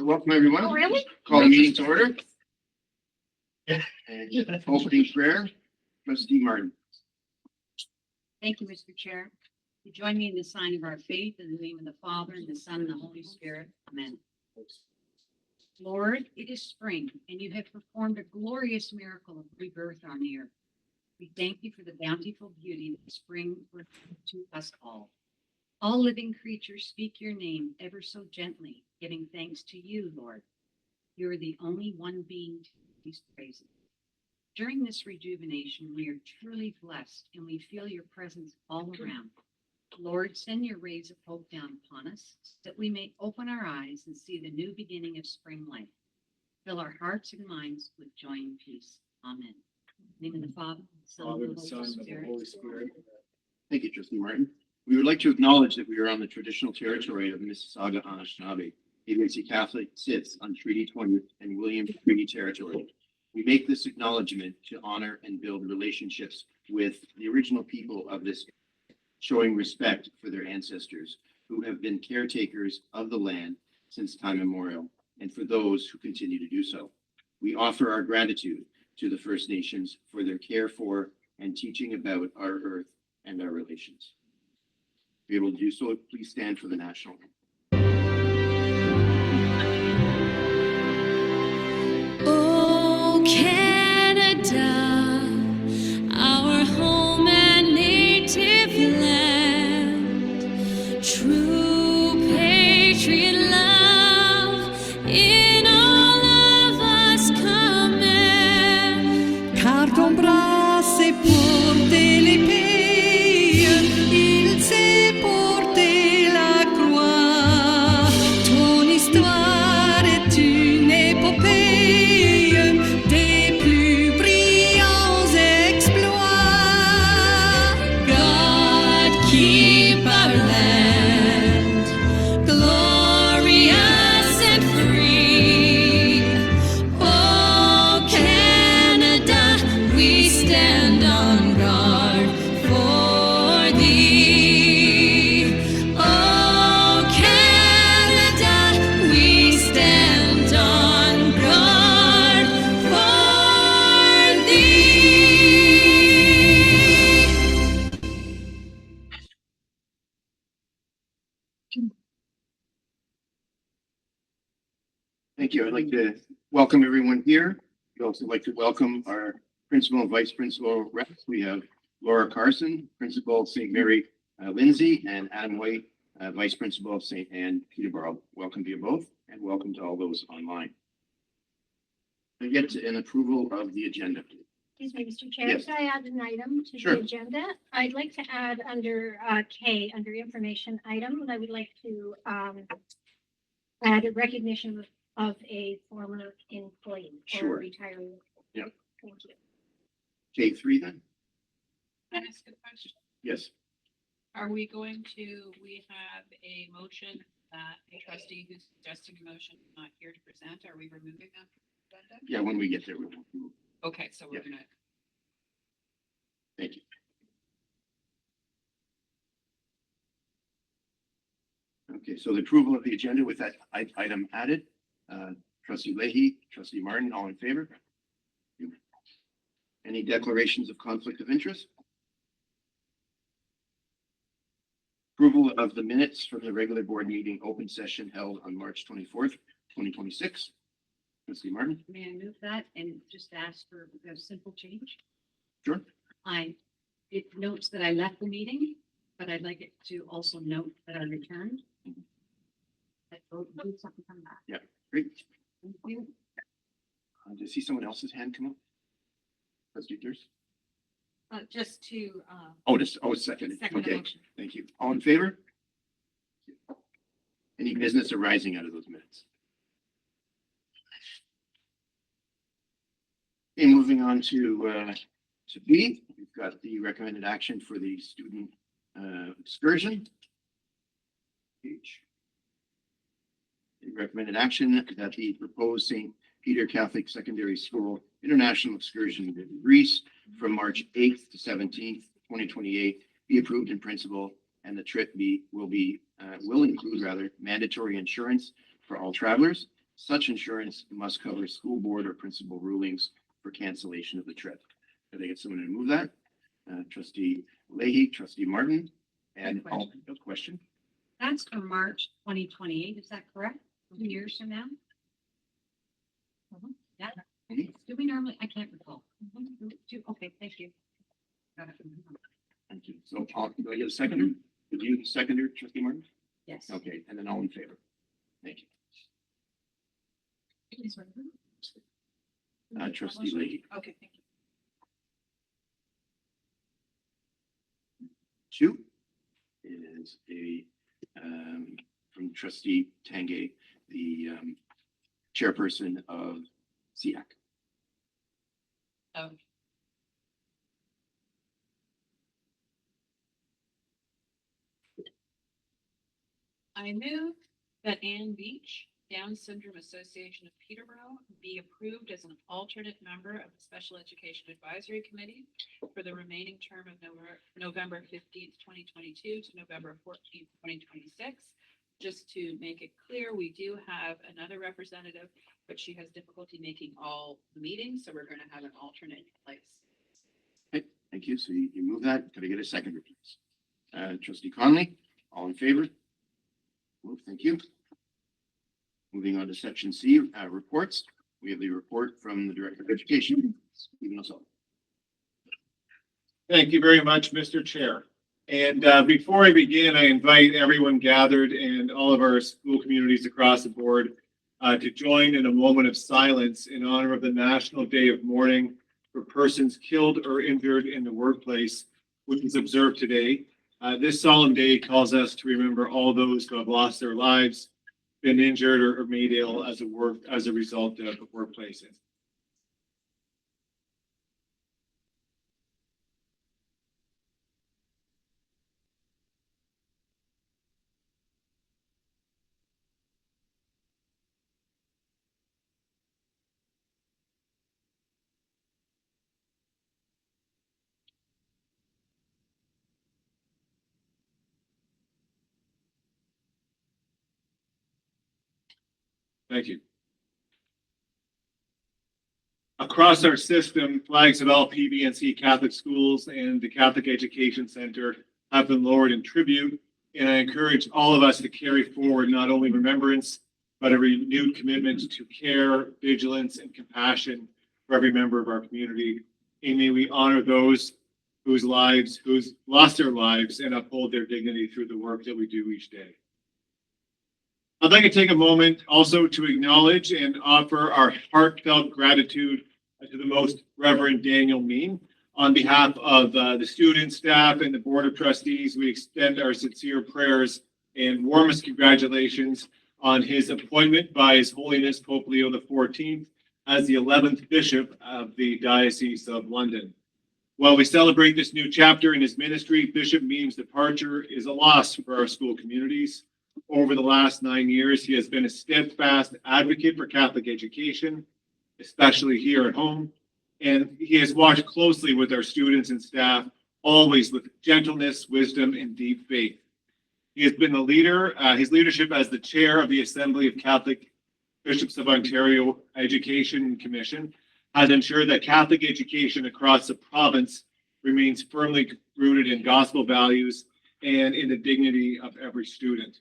Welcome, everyone. Oh, really? Call the meeting to order. And opening prayer, Trustee Martin. Thank you, Mr. Chair. You join me in the sign of our faith in the name of the Father, and the Son, and the Holy Spirit. Amen. Lord, it is spring, and you have performed a glorious miracle of rebirth on the earth. We thank you for the bountiful beauty that spring brings to us all. All living creatures speak your name ever so gently, giving thanks to you, Lord. You are the only one being to be praised. During this rejuvenation, we are truly blessed, and we feel your presence all around. Lord, send your rays of hope down upon us, so that we may open our eyes and see the new beginning of spring life. Fill our hearts and minds with joy and peace. Amen. In the name of the Father, Father, and the the Son, and the Holy Holy Spirit. Spirit. Thank you, Trustee Martin. We would like to acknowledge that we are on the traditional territory of Mississauga, Anishinaabe. PVNC Catholic sits on Treaty 20 and William Treaty territory. We make this acknowledgement to honor and build relationships with the original people of this, showing respect for their ancestors who have been caretakers of the land since time immemorial, and for those who continue to do so. We offer our gratitude to the First Nations for their care for and teaching about our earth and our relations. Be able to do so, please stand for the national anthem. Oh, Canada, our home and native land, true patriot love in all of us command. Car ton bras s'est porté l'épée, il s'est porté la croix. Ton histoire est une épopée des plus brillants exploits. God keep our land glorious and free. Oh, Canada, we stand on guard for thee. Oh, Canada, we stand on guard for thee. Thank you. I'd like to welcome everyone here. I'd also like to welcome our principal and vice principal reps. We have Laura Carson, principal of St. Mary Lindsay, and Adam White, vice principal of St. Anne Peterborough. Welcome to you both, and welcome to all those online. I get an approval of the agenda. Excuse me, Mr. Chair, Yes. could I add an item to Sure. the agenda? I'd like to add under K, under information item, I would like to add a recognition of a former employee or Sure. retiree. Yeah. Thank you. K3 then? Can I ask a question? Yes. Are we going to, we have a motion that a trustee who's suggesting a motion is not here to present. Are we removing that from the agenda? Yeah, when we get there, we will. Okay, so we're Yeah. gonna, Thank you. Okay, so the approval of the agenda with that item added. Trustee Leahy, Trustee Martin, all in favor? Any declarations of conflict of interest? Approval of the minutes from the regular board meeting open session held on March 24th, 2026. Trustee Martin? May I move that and just ask for a simple change? Sure. It notes that I left the meeting, but I'd like it to also note that I returned. That vote, do something come back. Great. Thank you. Do you see someone else's hand come up? Trustee Durst? just to, Second. second the Okay, motion. thank you. All in favor? Any business arising out of those minutes? Okay, moving on to B, we've got the recommended action for the student excursion. Page. The recommended action that the proposed St. Peter Catholic Secondary School International Excursion to Greece from March 8th to 17th, 2028 be approved in principle, and the trip will include mandatory insurance for all travelers, Such insurance must cover school board or principal rulings for cancellation of the trip. Could I get someone to move that? Trustee Leahy, Trustee Martin, and Good question. no question. That's for March 2028, is that correct? 2 years from now? Yeah. Mhm. Do we normally, I can't recall. Okay, thank you. Got it. Thank you. So do I get a seconder? Did you seconder, Trustee Martin? Yes. Okay, and then all in favor. Thank you. Trustee Leahy. Okay, thank you. 2 is from Trustee Tangay, the chairperson of SEAC. Oh. I move that Ann Beach, Down Syndrome Association of Peterborough, be approved as an alternate member of the Special Education Advisory Committee for the remaining term of November 15th, 2022 to November 14th, 2026. Just to make it clear, we do have another representative, but she has difficulty making all the meetings, so we're going to have an alternate in place. Okay, thank you. So you move that. Could I get a seconder, please? Trustee Conley, all in favor? Move, thank you. Moving on to section C, reports. We have the report from the Director of Education, Stephen O'Sullivan. Thank you very much, Mr. Chair. And before I begin, I invite everyone gathered and all of our school communities across the board to join in a moment of silence in honor of the National Day of Mourning for persons killed or injured in the workplace, which is observed today. This solemn day calls us to remember all those who have lost their lives, been injured or made ill as a result of workplaces. Thank you. Across our system, flags of all PVNC Catholic schools and the Catholic Education Center have been lowered in tribute, and I encourage all of us to carry forward not only remembrance, but a renewed commitment to care, vigilance, and compassion for every member of our community. And may we honor those who's lost their lives and uphold their dignity through the work that we do each day. I'd like to take a moment also to acknowledge and offer our heartfelt gratitude to the Most Reverend Daniel Mean. On behalf of the students, staff, and the Board of Trustees, we extend our sincere prayers and warmest congratulations on his appointment by His Holiness Pope Leo XIV as the 11th Bishop of the Diocese of London. While we celebrate this new chapter in his ministry, Bishop Mean's departure is a loss for our school communities. Over the last 9 years, he has been a steadfast advocate for Catholic education, especially here at home, and he has watched closely with our students and staff, always with gentleness, wisdom, and deep faith. He has been the leader. His leadership as the chair of the Assembly of Catholic Bishops of Ontario Education Commission has ensured that Catholic education across the province remains firmly rooted in gospel values and in the dignity of every student.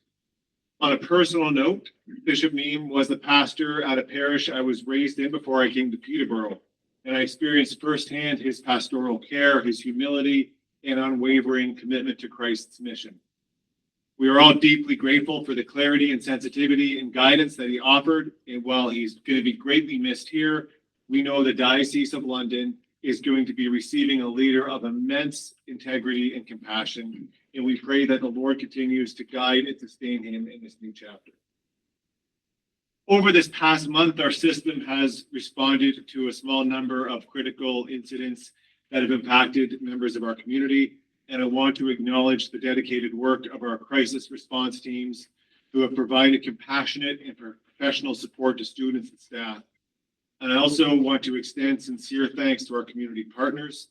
On a personal note, Bishop Mean was the pastor at a parish I was raised in before I came to Peterborough, and I experienced firsthand his pastoral care, his humility, and unwavering commitment to Christ's mission. We are all deeply grateful for the clarity and sensitivity and guidance that he offered, and while he's going to be greatly missed here, we know the Diocese of London is going to be receiving a leader of immense integrity and compassion, and we pray that the Lord continues to guide and sustain him in this new chapter. Over this past month, our system has responded to a small number of critical incidents that have impacted members of our community, and I want to acknowledge the dedicated work of our crisis response teams who have provided compassionate and professional support to students and staff. And I also want to extend sincere thanks to our community partners.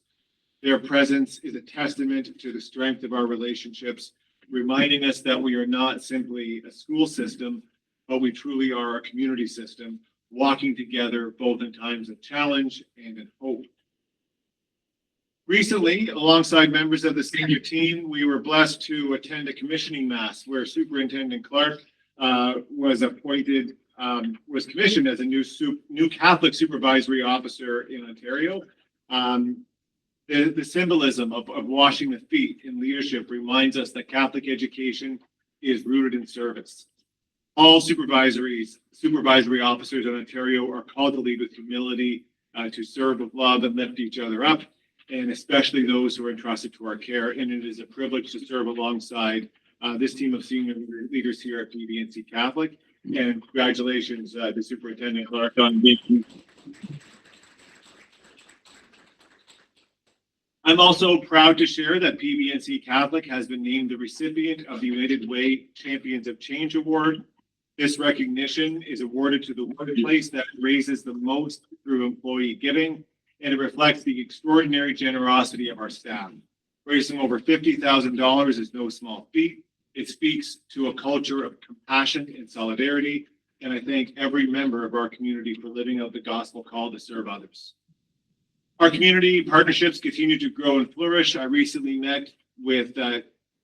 Their presence is a testament to the strength of our relationships, reminding us that we are not simply a school system, but we truly are a community system, walking together both in times of challenge and in hope. Recently, alongside members of the senior team, we were blessed to attend a commissioning mass where Superintendent Clark was commissioned as a new Catholic supervisory officer in Ontario. The symbolism of washing the feet in leadership reminds us that Catholic education is rooted in service. All supervisory officers in Ontario are called to lead with humility, to serve with love and lift each other up, and especially those who are entrusted to our care. And it is a privilege to serve alongside this team of senior leaders here at PVNC Catholic. And congratulations to Superintendent Clark on being. I'm also proud to share that PVNC Catholic has been named the recipient of the United Way Champions of Change Award. This recognition is awarded to the workplace that raises the most through employee giving, and it reflects the extraordinary generosity of our staff. Raising over $50,000 is no small feat. It speaks to a culture of compassion and solidarity, and I thank every member of our community for living out the gospel call to serve others. Our community partnerships continue to grow and flourish. I recently met with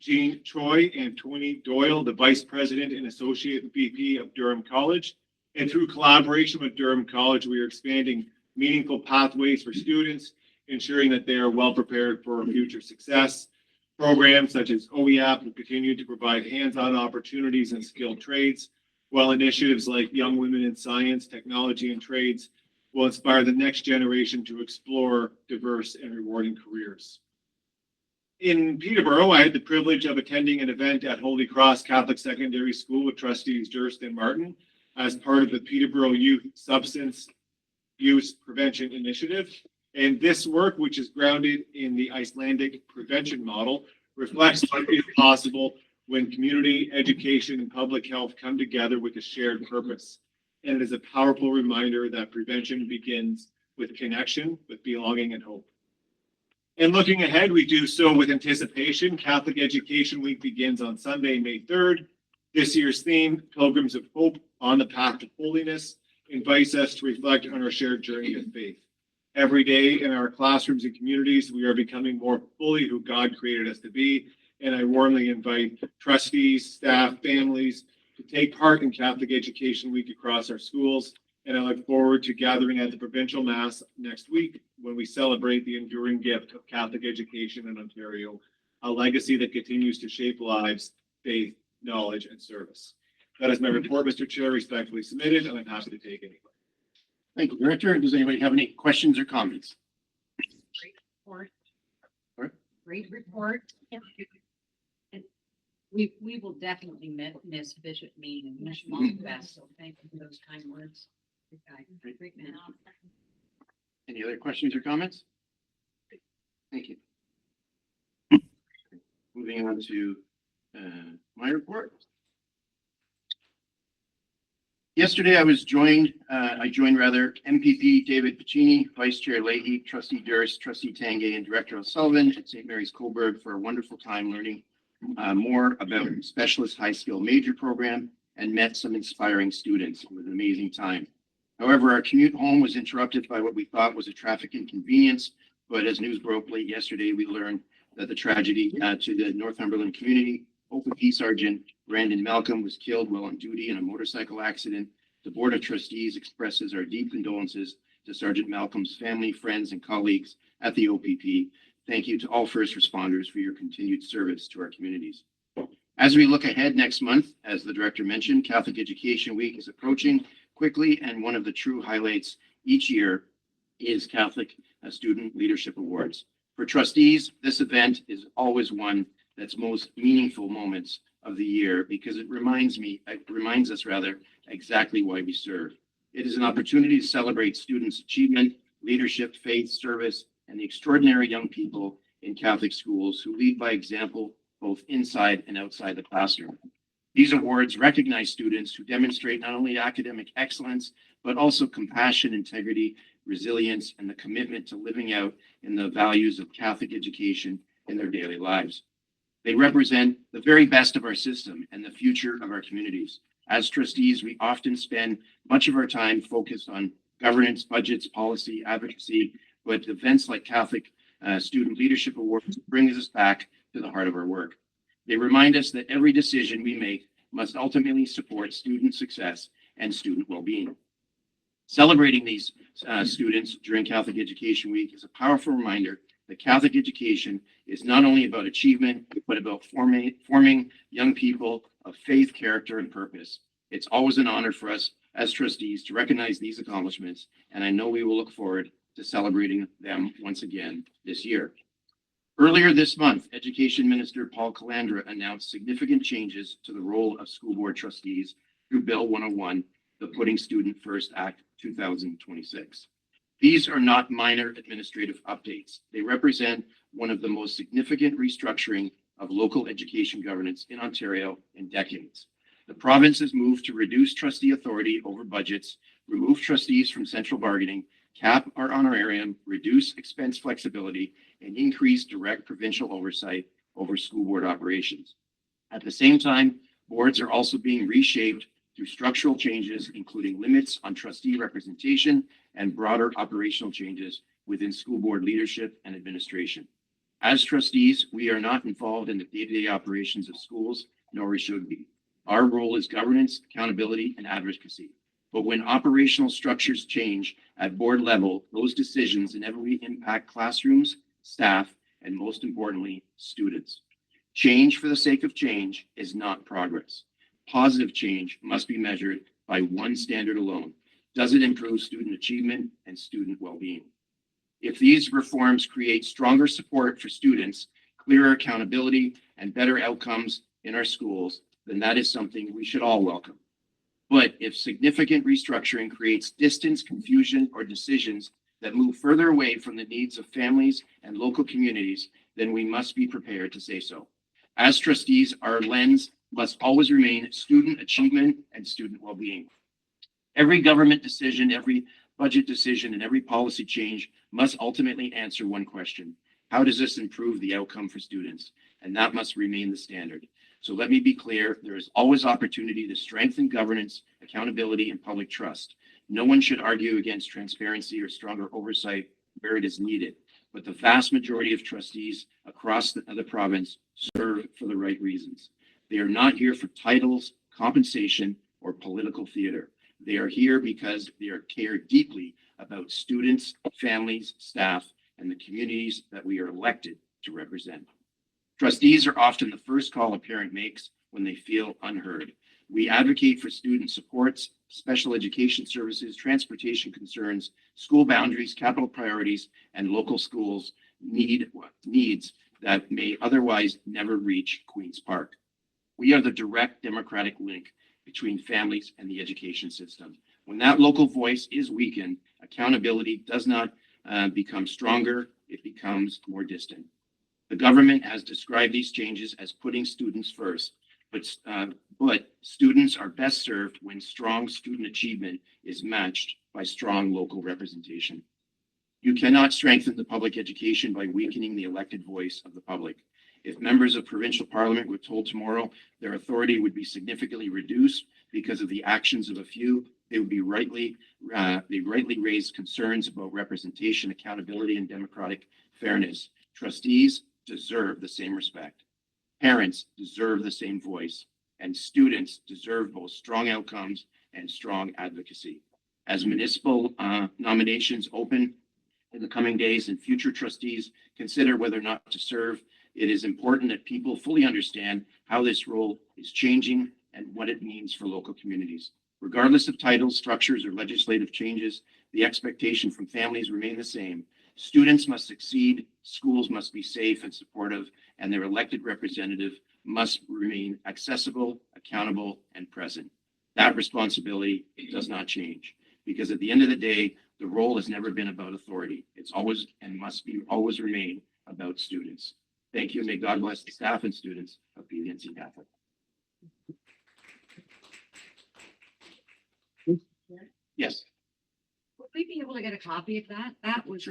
Jean Choi and Tony Doyle, the Vice President and Associate VP of Durham College. And through collaboration with Durham College, we are expanding meaningful pathways for students, ensuring that they are well prepared for future success. Programs such as OEAP will continue to provide hands-on opportunities in skilled trades, while initiatives like Young Women in Science, Technology, and Trades will inspire the next generation to explore diverse and rewarding careers. In Peterborough, I had the privilege of attending an event at Holy Cross Catholic Secondary School with Trustees Durst and Martin as part of the Peterborough Youth Substance Use Prevention Initiative. And this work, which is grounded in the Icelandic prevention model, reflects what is possible when community, education, and public health come together with a shared purpose. And it is a powerful reminder that prevention begins with connection, with belonging and hope. And looking ahead, we do so with anticipation. Catholic Education Week begins on Sunday, May 3rd. This year's theme, Pilgrims of Hope on the Path to Holiness, invites us to reflect on our shared journey of faith. Every day in our classrooms and communities, we are becoming more fully who God created us to be. And I warmly invite trustees, staff, families to take part in Catholic Education Week across our schools. And I look forward to gathering at the Provincial Mass next week when we celebrate the enduring gift of Catholic education in Ontario, a legacy that continues to shape lives, faith, knowledge, and service. That is my report, Mr. Chair, respectfully submitted, and I'm happy to take any. Thank you, Director. Does anybody have any questions or comments? Great report. Sorry? Great report. Yep. And we will definitely miss Bishop Mead and wish him all the best. So thank you for those kind words. Good guy. Great man. Any other questions or comments? Thank you. Moving on to my report. Yesterday, I joined MPP David Piccini, Vice Chair Leahy, Trustee Durst, Trustee Tanguay, and Director O'Sullivan at St. Mary's Coburg for a wonderful time learning more about Specialist High Skill Major Program and met some inspiring students. It was an amazing time. However, our commute home was interrupted by what we thought was a traffic inconvenience, but as news broke late yesterday, we learned that the tragedy to the Northumberland community. OPP Sergeant Brandon Malcolm was killed while on duty in a motorcycle accident. The Board of Trustees expresses our deep condolences to Sergeant Malcolm's family, friends, and colleagues at the OPP. Thank you to all first responders for your continued service to our communities. As we look ahead next month, as the Director mentioned, Catholic Education Week is approaching quickly, and one of the true highlights each year is Catholic Student Leadership Awards. For trustees, this event is always one that's most meaningful moments of the year because it reminds us exactly why we serve. It is an opportunity to celebrate students' achievement, leadership, faith, service, and the extraordinary young people in Catholic schools who lead by example both inside and outside the classroom. These awards recognize students who demonstrate not only academic excellence, but also compassion, integrity, resilience, and the commitment to living out in the values of Catholic education in their daily lives. They represent the very best of our system and the future of our communities. As trustees, we often spend much of our time focused on governance, budgets, policy, advocacy, but events like Catholic Student Leadership Awards brings us back to the heart of our work. They remind us that every decision we make must ultimately support student success and student well-being. Celebrating these students during Catholic Education Week is a powerful reminder that Catholic education is not only about achievement, but about forming young people of faith, character, and purpose. It's always an honor for us as trustees to recognize these accomplishments, and I know we will look forward to celebrating them once again this year. Earlier this month, Education Minister Paul Calandra announced significant changes to the role of school board trustees through Bill 101, the Putting Student First Act 2026. These are not minor administrative updates. They represent one of the most significant restructuring of local education governance in Ontario in decades. The province has moved to reduce trustee authority over budgets, remove trustees from central bargaining, cap our honorarium, reduce expense flexibility, and increase direct provincial oversight over school board operations. At the same time, boards are also being reshaped through structural changes, including limits on trustee representation and broader operational changes within school board leadership and administration. As trustees, we are not involved in the day-to-day operations of schools, nor we should be. Our role is governance, accountability, and advocacy. But when operational structures change at board level, those decisions inevitably impact classrooms, staff, and most importantly, students. Change for the sake of change is not progress. Positive change must be measured by one standard alone. Does it improve student achievement and student well-being? If these reforms create stronger support for students, clearer accountability, and better outcomes in our schools, then that is something we should all welcome. But if significant restructuring creates distance, confusion, or decisions that move further away from the needs of families and local communities, then we must be prepared to say so. As trustees, our lens must always remain student achievement and student well-being. Every government decision, every budget decision, and every policy change must ultimately answer one question: how does this improve the outcome for students? And that must remain the standard. So let me be clear, there is always opportunity to strengthen governance, accountability, and public trust. No one should argue against transparency or stronger oversight where it is needed, but the vast majority of trustees across the province serve for the right reasons. They are not here for titles, compensation, or political theater. They are here because they care deeply about students, families, staff, and the communities that we are elected to represent. Trustees are often the first call a parent makes when they feel unheard. We advocate for student supports, special education services, transportation concerns, school boundaries, capital priorities, and local schools needs that may otherwise never reach Queen's Park. We are the direct democratic link between families and the education system. When that local voice is weakened, accountability does not become stronger, it becomes more distant. The government has described these changes as putting students first, but students are best served when strong student achievement is matched by strong local representation. You cannot strengthen the public education by weakening the elected voice of the public. If members of provincial parliament were told tomorrow their authority would be significantly reduced because of the actions of a few, they rightly raise concerns about representation, accountability, and democratic fairness. Trustees deserve the same respect. Parents deserve the same voice, and students deserve both strong outcomes and strong advocacy. As municipal nominations open in the coming days and future trustees consider whether or not to serve, it is important that people fully understand how this role is changing and what it means for local communities. Regardless of titles, structures, or legislative changes, the expectation from families remain the same. Students must succeed, schools must be safe and supportive, and their elected representative must remain accessible, accountable, and present. That responsibility does not change, because at the end of the day, the role has never been about authority. It's always and must be always remain about students. Thank you. May God bless the staff and students of PVNC Catholic. Yes. Would we be able to get a copy of that? That was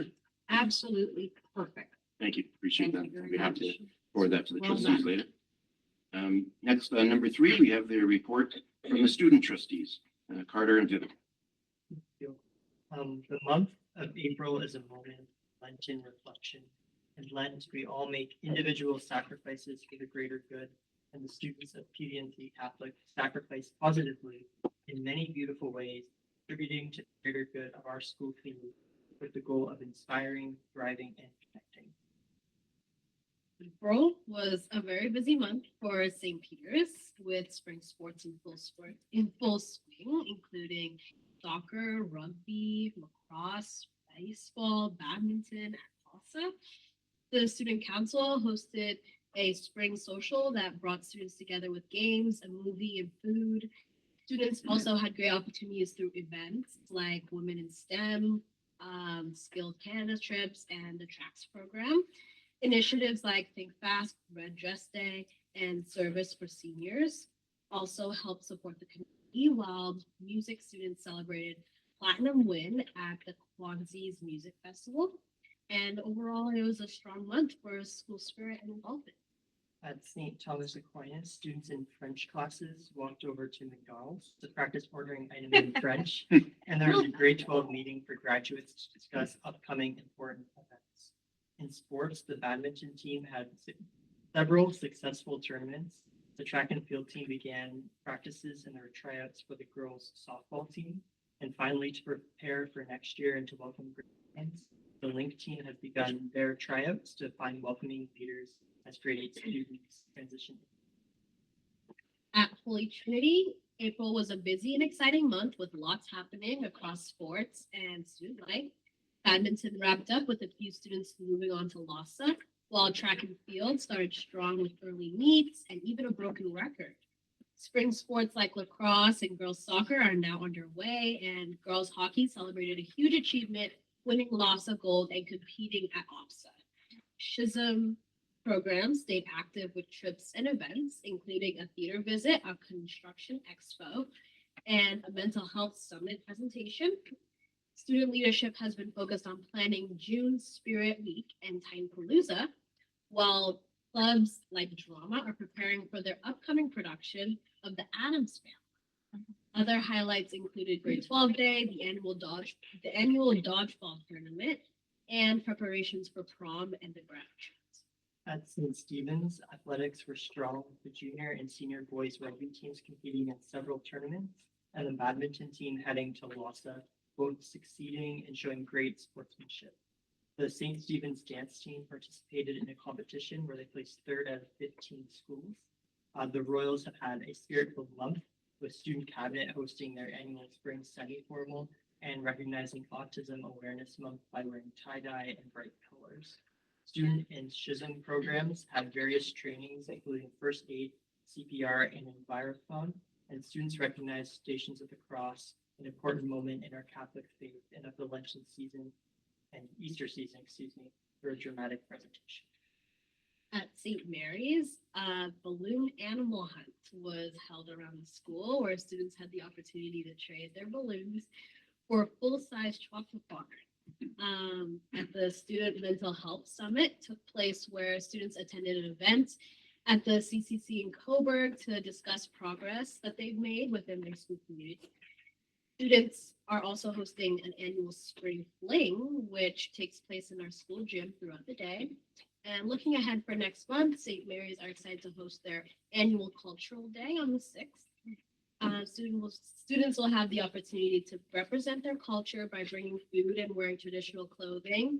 absolutely perfect. Thank you. Appreciate that. Thank you very We have to much. forward that to the Well trustees done. later. Next, number 3, we have the report From the Student Trustees, Carter and Vivek. The month of April is a moment of Lenten reflection. In Lent, we all make individual sacrifices for the greater good, and the students of PVNC Catholic sacrifice positively in many beautiful ways, contributing to the greater good of our school community with the goal of inspiring, thriving, and connecting. April was a very busy month for St. Peter's with spring sports in full swing, including soccer, rugby, lacrosse, baseball, badminton, and salsa. The student council hosted a spring social that brought students together with games, a movie, and food. Students also had great opportunities through events like Women in STEM, Skilled Canada trips, and the Tracks program. Initiatives like Think Fast, Red Dress Day, and Service for Seniors also helped support the community, while music students celebrated Platinum Win at the Kwanzaa's Music Festival. And overall, it was a strong month for school spirit and involvement. At St. Thomas Aquinas, students in French classes walked over to McDonald's to practice ordering items in French, and there was a grade 12 meeting for graduates to discuss upcoming important events. In sports, the badminton team had several successful tournaments. The track and field team began practices and their tryouts for the girls' softball team. And finally, to prepare for next year and to welcome grades, the Link team has begun their tryouts to find welcoming leaders as grade 8 students transition. At Holy Trinity, April was a busy and exciting month with lots happening across sports and student life. Badminton wrapped up with a few students moving on to LASA, while track and field started strong with early meets and even a broken record. Spring sports like lacrosse and girls soccer are now underway, and girls hockey celebrated a huge achievement, winning LASA gold and competing at OCSTA. Schism program stayed active with trips and events, including a theater visit, a construction expo, and a mental health summit presentation. Student leadership has been focused on planning June Spirit Week and Timepalooza, while clubs like drama are preparing for their upcoming production of The Addams Family. Other highlights included Grade 12 Day, the annual dodgeball tournament, and preparations for prom and the graduates. At St. Stephen's, athletics were strong, with the junior and senior boys rugby teams competing in several tournaments, and the badminton team heading to LASA, both succeeding and showing great sportsmanship. The St. Stephen's dance team participated in a competition where they placed 3rd out of 15 schools. The Royals have had a spirit-filled month, with Student Cabinet hosting their annual spring semi-formal and recognizing Autism Awareness Month by wearing tie-dye and bright colors. Student and Schism programs had various trainings, including first aid, CPR, and Envirophone, and students recognized Stations of the Cross, an important moment in our Catholic faith and of the Lenten season and Easter season, for a dramatic presentation. At St. Mary's, a balloon animal hunt was held around the school where students had the opportunity to trade their balloons for a full-size chocolate bar. At the Student Mental Health Summit took place where students attended an event at the CCC in Coburg to discuss progress that they've made within their school community. Students are also hosting an annual spring fling, which takes place in our school gym throughout the day. And looking ahead for next month, St. Mary's are excited to host their annual cultural day on the 6th. Students will have the opportunity to represent their culture by bringing food and wearing traditional clothing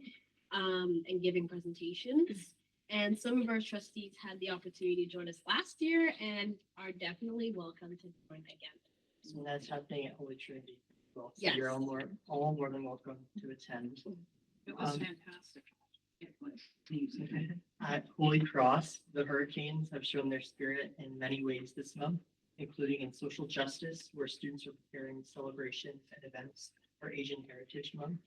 and giving presentations. And some of our trustees had the opportunity to join us last year and are definitely welcome to join again. So that's happening at Holy Trinity. Well, so Yes. you're all more than welcome to attend. It was Um, fantastic. It was. At Holy Cross, the Hurricanes have shown their spirit in many ways this month, including in social justice, where students are preparing celebrations and events for Asian Heritage Month.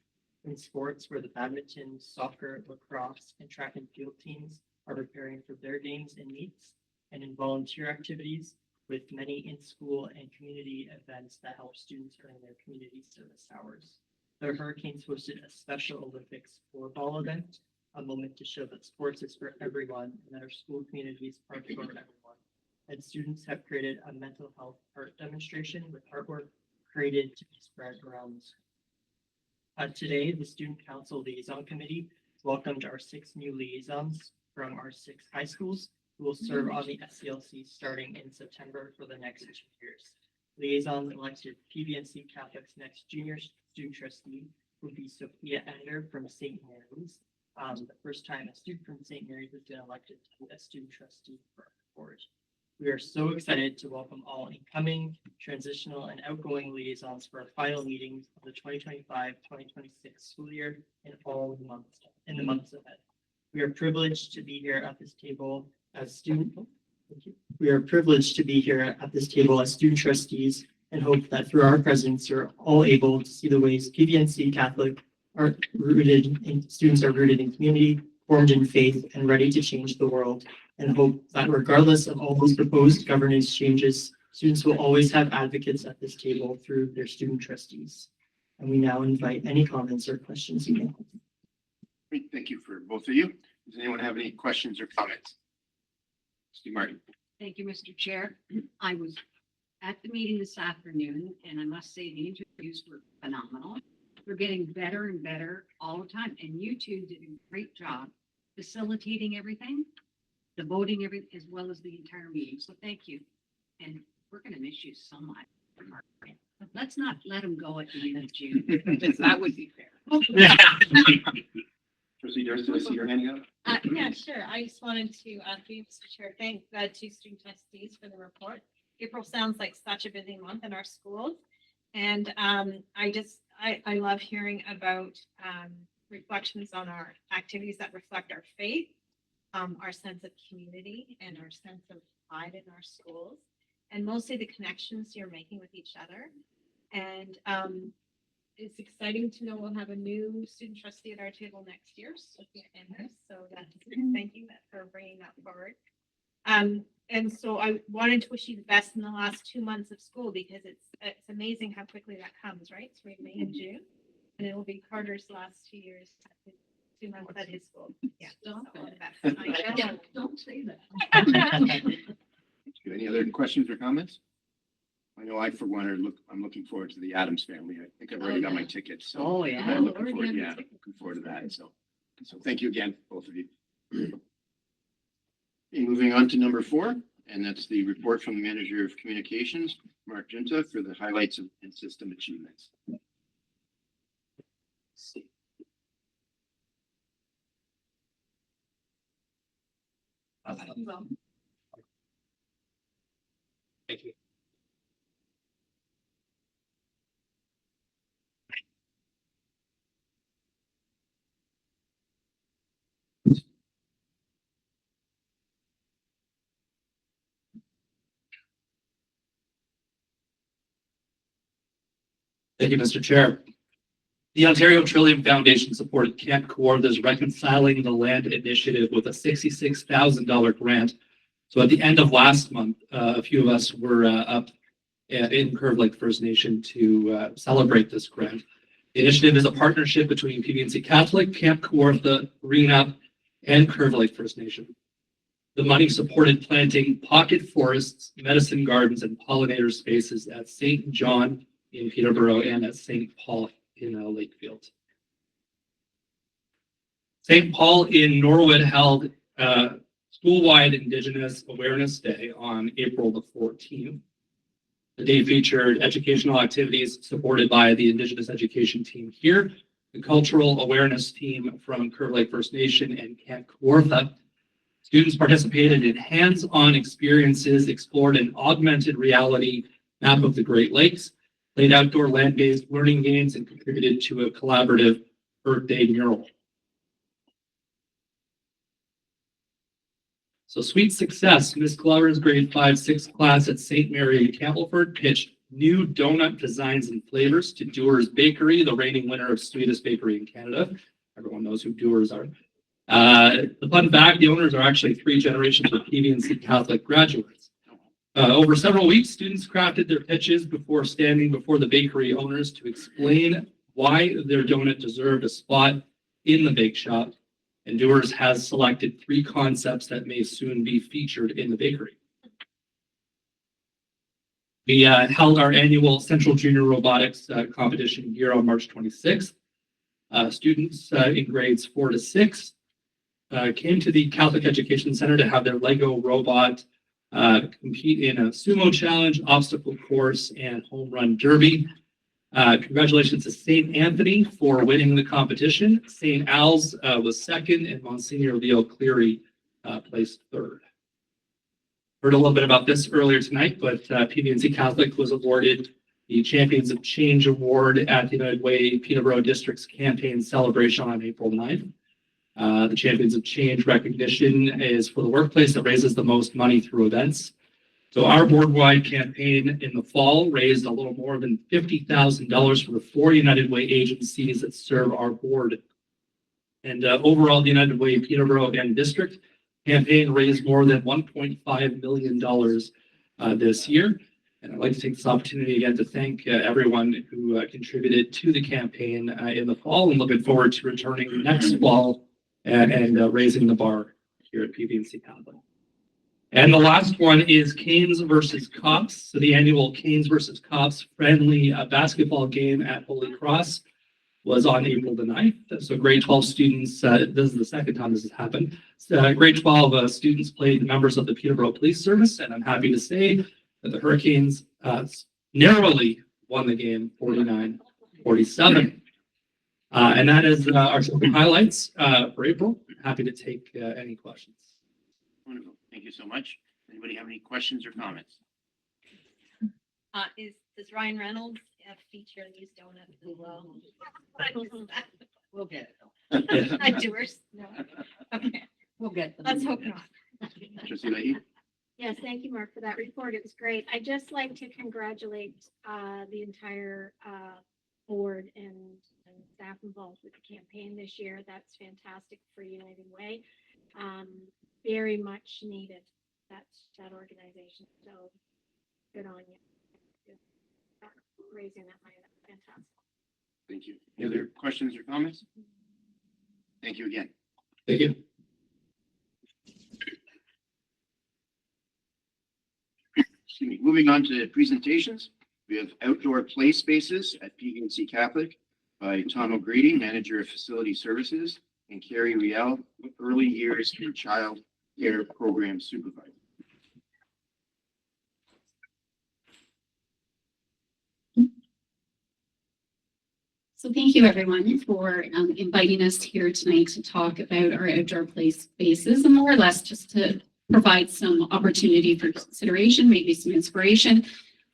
In sports, where the badminton, soccer, lacrosse, and track and field teams are preparing for their games and meets. And in volunteer activities, with many in-school and community events that help students earn their community service hours. The Hurricanes hosted a Special Olympics floorball event, a moment to show that sports is for everyone and that our school communities are for everyone. and students have created a mental health art demonstration with artwork created to be spread around the school. Today, the Student Council Liaison Committee welcomed our 6 new liaisons from our 6 high schools who will serve on the SCLC starting in September for the next 2 years. Liaisons elected PVNC Catholic's next junior student trustee will be Sophia Ender from St. Mary's. The first time a student from St. Mary's has been elected to a student trustee for our board. We are so excited to welcome all incoming, transitional, and outgoing liaisons for our final meetings of the 2025-2026 school year and all in the months ahead. We are privileged to be here at this table as student. We are privileged to be here at this table as student trustees and hope that through our presence, you're all able to see the ways PVNC Catholic students are rooted in community, formed in faith, and ready to change the world, and hope that regardless of all those proposed governance changes, students will always have advocates at this table through their student trustees. And we now invite any comments or questions you may have. Great, thank you for both of you. Does anyone have any questions or comments? Steve Martin. Thank you, Mr. Chair. I was at the meeting this afternoon, and I must say the interviews were phenomenal. We're getting better and better all the time, and you two did a great job facilitating everything, the voting, as well as the entire meeting. So thank you, and we're going to miss you so much. Let's not let them go at the end of June. That would be fair. Trustee Durst, I see your hand up. Yeah, sure. I just wanted to, through you, Mr. Chair, thank the 2 student trustees for the report. April sounds like such a busy month in our schools. And I love hearing about reflections on our activities that reflect our faith, our sense of community, and our sense of pride in our schools, and mostly the connections you're making with each other. And it's exciting to know we'll have a new student trustee at our table next year, Sophia Ender. So that's thank you for bringing that forward. And so I wanted to wish you the best in the last 2 months of school, because it's amazing how quickly that comes, right? It's May and June, and it will be Carter's last 2 years, 2 months at his school. Yeah, Stop so it. I know. Don't say that. Any other questions or comments? I know I, for one, I'm looking forward to the Adams family. I think I've already got my tickets. So Oh, yeah. I'm looking forward to that. So thank you again, both of you. Okay, moving on to number 4, and that's the report from the Manager of Communications, Mark Junta, for the highlights and system achievements. Thank you. Thank you, Mr. Chair. The Ontario Trillium Foundation supported Camp Kawartha's Reconciling the Land initiative with a $66,000 grant. So at the end of last month, a few of us were up in Curve Lake First Nation to celebrate this grant. The initiative is a partnership between PVNC Catholic, Camp Kawartha, Green Up, and Curve Lake First Nation. The money supported planting pocket forests, medicine gardens, and pollinator spaces at St. John in Peterborough and at St. Paul in Lakefield. St. Paul in Norwood held school-wide Indigenous Awareness Day on April the 14th. The day featured educational activities supported by the Indigenous education team here, the cultural awareness team from Curve Lake First Nation and Camp Kawartha. Students participated in hands-on experiences, explored an augmented reality map of the Great Lakes, played outdoor land-based learning games, and contributed to a collaborative Earth Day mural. So sweet success. Miss Glover's grade 5-6 class at St. Mary in Campbellford pitched new donut designs and flavors to Dewar's Bakery, the reigning winner of Sweetest Bakery in Canada. Everyone knows who Dewar's are. The fun fact, the owners are actually 3 generations of PVNC Catholic graduates. Over several weeks, students crafted their pitches before standing before the bakery owners to explain why their donut deserved a spot in the bake shop. And Dewar's has selected 3 concepts that may soon be featured in the bakery. We held our annual Central Junior Robotics competition here on March 26th. Students in grades 4 to 6 came to the Catholic Education Center to have their Lego robot compete in a sumo challenge, obstacle course, and home run derby. Congratulations to St. Anthony for winning the competition. St. Al's was second, and Monsignor Leo Cleary placed third. Heard a little bit about this earlier tonight, but PVNC Catholic was awarded the Champions of Change Award at the United Way Peterborough District's campaign celebration on April 9th. The Champions of Change recognition is for the workplace that raises the most money through events. So our board-wide campaign in the fall raised a little more than $50,000 for the 4 United Way agencies that serve our board. And overall, the United Way Peterborough and District campaign raised more than $1.5 million this year. And I'd like to take this opportunity again to thank everyone who contributed to the campaign in the fall, and looking forward to returning next fall and raising the bar here at PVNC Catholic. And the last one is Canes versus Cops. So the annual Canes versus Cops friendly basketball game at Holy Cross was on April the 9th. So grade 12 students, this is the second time this has happened. Grade 12 students played members of the Peterborough Police Service, and I'm happy to say that the Hurricanes narrowly won the game 49-47. And that is our highlights for April. Happy to take any questions. Wonderful. Thank you so much. Anybody have any questions or comments? Does Ryan Reynolds feature these donuts as well? We'll get it. At Doers? No. Okay, We'll get them. let's hope not. Trustee Leahy? Yes, thank you, Mark, for that report. It was great. I'd just like to congratulate the entire board and staff involved with the campaign this year. That's fantastic for United Way. Very much needed, that organization. So good on you. Raising that money, that's fantastic. Thank you. Any other questions or comments? Thank you again. Thank you. Excuse me. Moving on to presentations, we have outdoor play spaces at PVNC Catholic by Tom O'Grady, Manager of Facility Services, and Carrie Riel, Early Years and Child Care Program Supervisor. So thank you everyone for inviting us here tonight to talk about our outdoor play spaces, and more or less just to provide some opportunity for consideration, maybe some inspiration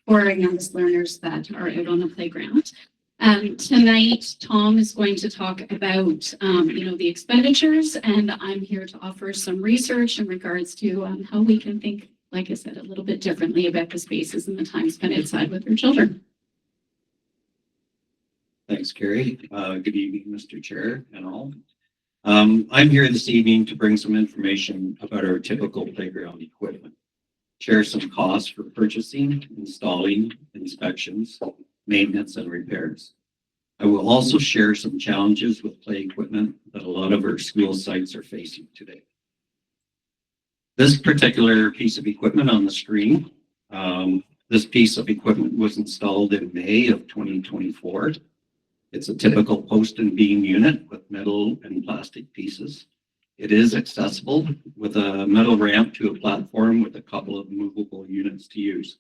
for our youngest learners that are out on the playground. Tonight, Tom is going to talk about, the expenditures, and I'm here to offer some research in regards to how we can think, like I said, a little bit differently about the spaces and the time spent outside with our children. Thanks, Carrie. Good evening, Mr. Chair and all. I'm here this evening to bring some information about our typical playground equipment, share some costs for purchasing, installing, inspections, maintenance, and repairs. I will also share some challenges with play equipment that a lot of our school sites are facing today. This particular piece of equipment on the screen, this piece of equipment was installed in May of 2024. It's a typical post and beam unit with metal and plastic pieces. It is accessible with a metal ramp to a platform with a couple of movable units to use.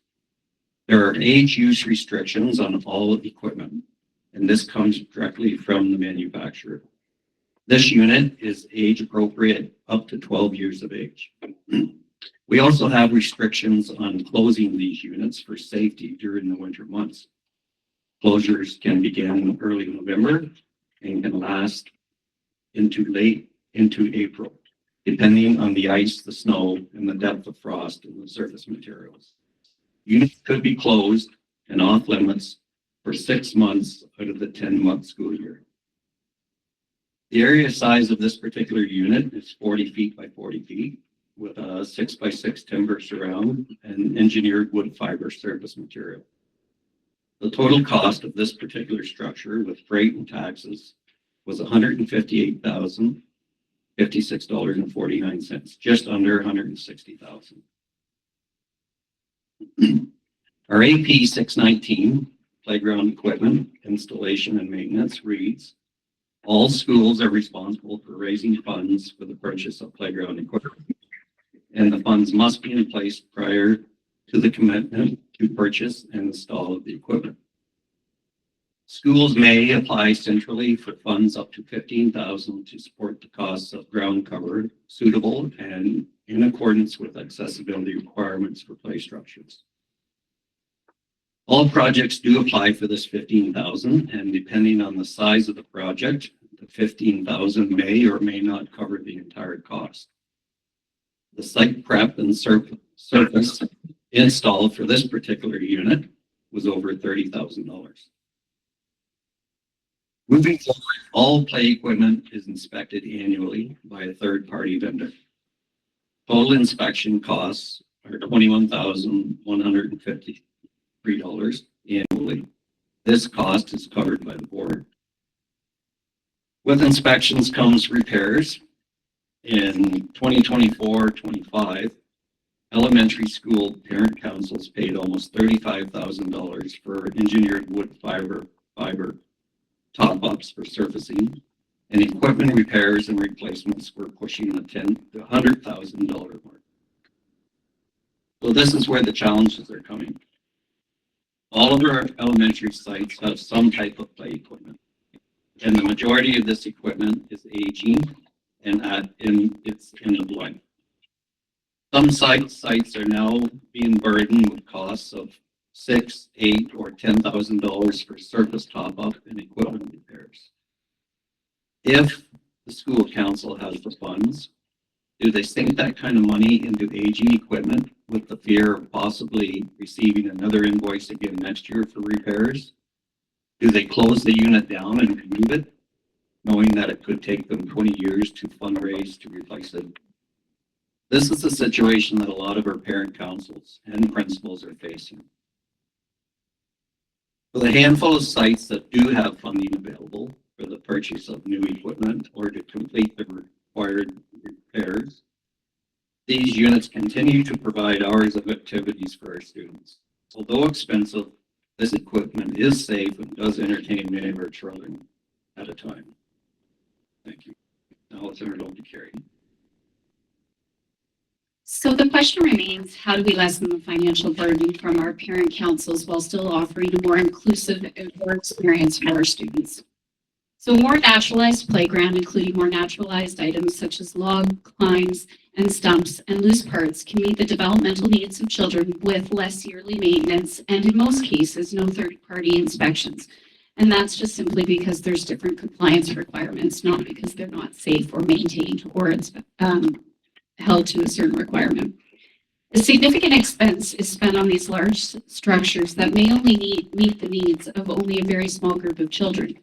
There are age use restrictions on all equipment, and this comes directly from the manufacturer. This unit is age appropriate up to 12 years of age. We also have restrictions on closing these units for safety during the winter months. Closures can begin early November and can last into April, depending on the ice, the snow, and the depth of frost in the surface materials. Units could be closed and off limits for 6 months out of the 10-month school year. The area size of this particular unit is 40 feet by 40 feet with a 6x6 timber surround and engineered wood fiber surface material. The total cost of this particular structure with freight and taxes was $158,056.49, just under $160,000. Our AP 619, playground equipment, installation and maintenance reads, all schools are responsible for raising funds for the purchase of playground equipment, and the funds must be in place prior to the commitment to purchase and install of the equipment. Schools may apply centrally for funds up to $15,000 to support the costs of ground cover suitable and in accordance with accessibility requirements for play structures. All projects do apply for this $15,000, and depending on the size of the project, the $15,000 may or may not cover the entire cost. The site prep and surface install for this particular unit was over $30,000. Moving forward, all play equipment is inspected annually by a third-party vendor. Total inspection costs are $21,153 annually. This cost is covered by the board. With inspections comes repairs. In 2024-25, elementary school parent councils paid almost $35,000 for engineered wood fiber top-ups for surfacing, and equipment repairs and replacements were pushing the $100,000 mark. So this is where the challenges are coming. All of our elementary sites have some type of play equipment, and the majority of this equipment is aging and it's end of life. Some sites are now being burdened with costs of $6,000, $8,000, or $10,000 for surface top-up and equipment repairs. If the school council has the funds, do they sink that kind of money into aging equipment with the fear of possibly receiving another invoice again next year for repairs? Do they close the unit down and remove it, knowing that it could take them 20 years to fundraise to replace it? This is a situation that a lot of our parent councils and principals are facing. For the handful of sites that do have funding available for the purchase of new equipment or to complete the required repairs, these units continue to provide hours of activities for our students. Although expensive, this equipment is safe and does entertain many of our children at a time. Thank you. Now let's turn it over to Carrie. So the question remains, how do we lessen the financial burden from our parent councils while still offering a more inclusive outdoor experience for our students? So a more naturalized playground, including more naturalized items such as log climbs and stumps and loose parts, can meet the developmental needs of children with less yearly maintenance and in most cases, no third-party inspections. And that's just simply because there's different compliance requirements, not because they're not safe or maintained or held to a certain requirement. A significant expense is spent on these large structures that may only meet the needs of only a very small group of children.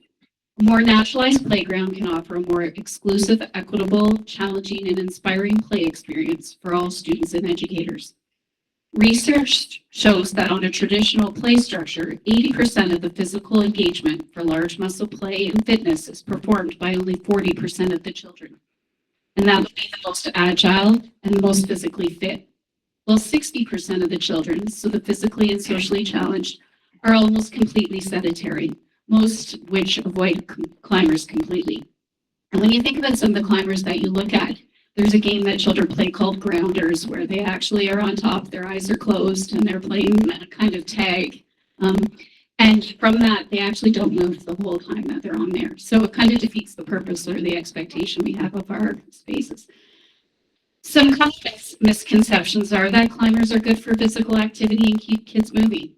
A more naturalized playground can offer a more exclusive, equitable, challenging, and inspiring play experience for all students and educators. Research shows that on a traditional play structure, 80% of the physical engagement for large muscle play and fitness is performed by only 40% of the children. And that would be the most agile and the most physically fit. While 60% of the children, so the physically and socially challenged, are almost completely sedentary, most which avoid climbers completely. And when you think about some of the climbers that you look at, there's a game that children play called Grounders, where they actually are on top, their eyes are closed, and they're playing a kind of tag. And from that, they actually don't move the whole time that they're on there. So it kind of defeats the purpose or the expectation we have of our spaces. Some common misconceptions are that climbers are good for physical activity and keep kids moving.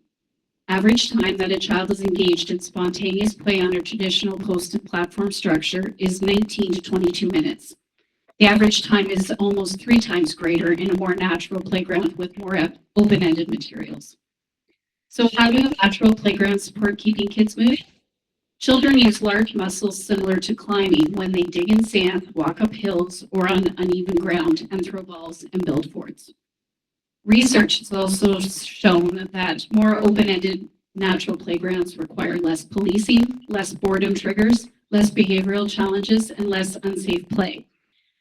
Average time that a child is engaged in spontaneous play on a traditional posted platform structure is 19 to 22 minutes. The average time is almost 3 times greater in a more natural playground with more open-ended materials. So how do natural playgrounds support keeping kids moving? Children use large muscles similar to climbing when they dig in sand, walk up hills, or on uneven ground and throw balls and build forts. Research has also shown that more open-ended natural playgrounds require less policing, less boredom triggers, less behavioral challenges, and less unsafe play.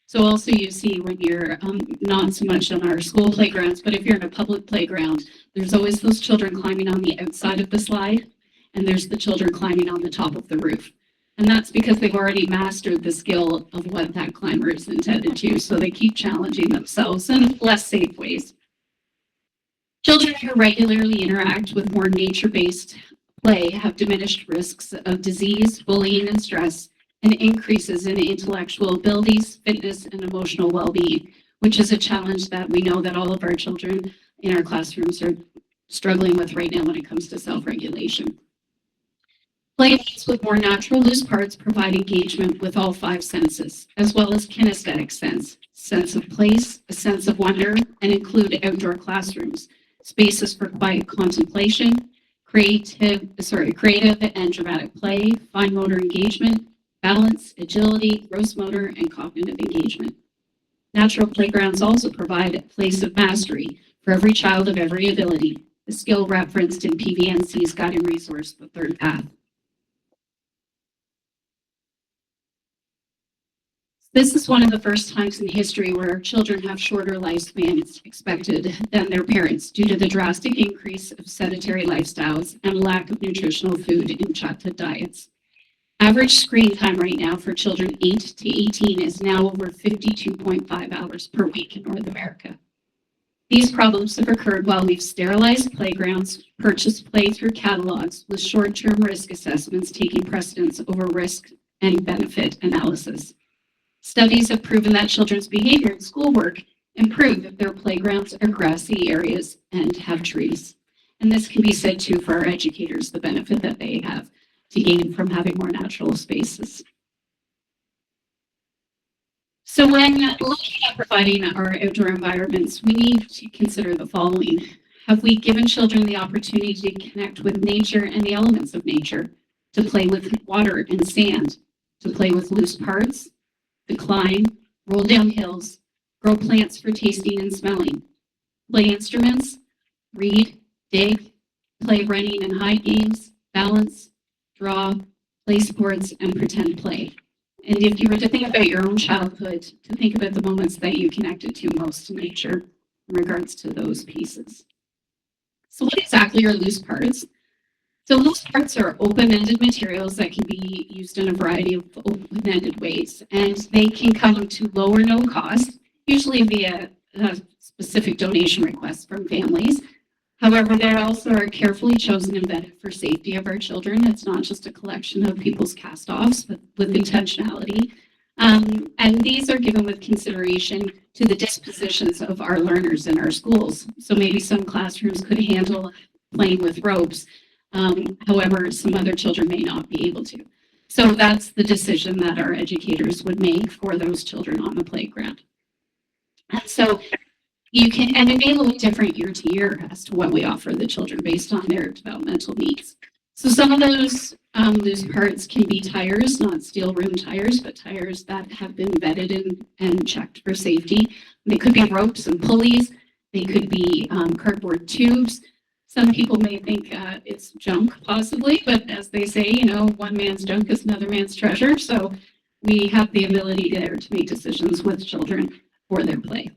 So also you see when you're not so much on our school playgrounds, but if you're in a public playground, There's always those children climbing on the outside of the slide, and there's the children climbing on the top of the roof. And that's because they've already mastered the skill of what that climber is intended to, so they keep challenging themselves in less safe ways. Children who regularly interact with more nature-based play have diminished risks of disease, bullying, and stress, and increases in intellectual abilities, fitness, and emotional well-being, which is a challenge that we know that all of our children in our classrooms are struggling with right now when it comes to self-regulation. Play meets with more natural loose parts provide engagement with all 5 senses, as well as kinesthetic sense of place, a sense of wonder, and include outdoor classrooms, spaces for quiet contemplation, creative and dramatic play, fine motor engagement, balance, agility, gross motor, and cognitive engagement. Natural playgrounds also provide a place of mastery for every child of every ability, a skill referenced in PVNC's guiding resource, The Third Path. This is one of the first times in history where children have shorter lifespans expected than their parents due to the drastic increase of sedentary lifestyles and lack of nutritional food in childhood diets. Average screen time right now for children 8 to 18 is now over 52.5 hours per week in North America. These problems have occurred while we've sterilized playgrounds, purchased play through catalogs with short-term risk assessments taking precedence over risk and benefit analysis. Studies have proven that children's behavior and schoolwork improve if their playgrounds are grassy areas and have trees. And this can be said too for our educators, the benefit that they have to gain from having more natural spaces. So when looking at providing our outdoor environments, we need to consider the following. Have we given children the opportunity to connect with nature and the elements of nature, to play with water and sand, to play with loose parts, to climb, roll down hills, grow plants for tasting and smelling, play instruments, read, dig, play running and hide games, balance, draw, play sports, and pretend play? And if you were to think about your own childhood, to think about the moments that you connected to most to nature in regards to those pieces. So what exactly are loose parts? So loose parts are open-ended materials that can be used in a variety of open-ended ways, and they can come to low or no cost, usually via a specific donation request from families. However, they also are carefully chosen and vetted for safety of our children. It's not just a collection of people's cast-offs, but with intentionality. And these are given with consideration to the dispositions of our learners in our schools. So maybe some classrooms could handle playing with ropes. However, some other children may not be able to. So that's the decision that our educators would make for those children on the playground. And so you can, and it may look different year to year as to what we offer the children based on their developmental needs. So some of those loose parts can be tires, not steel rim tires, but tires that have been vetted and checked for safety. They could be ropes and pulleys. They could be cardboard tubes. Some people may think it's junk possibly, but as they say, you know, one man's junk is another man's treasure. So we have the ability there to make decisions with children for their play.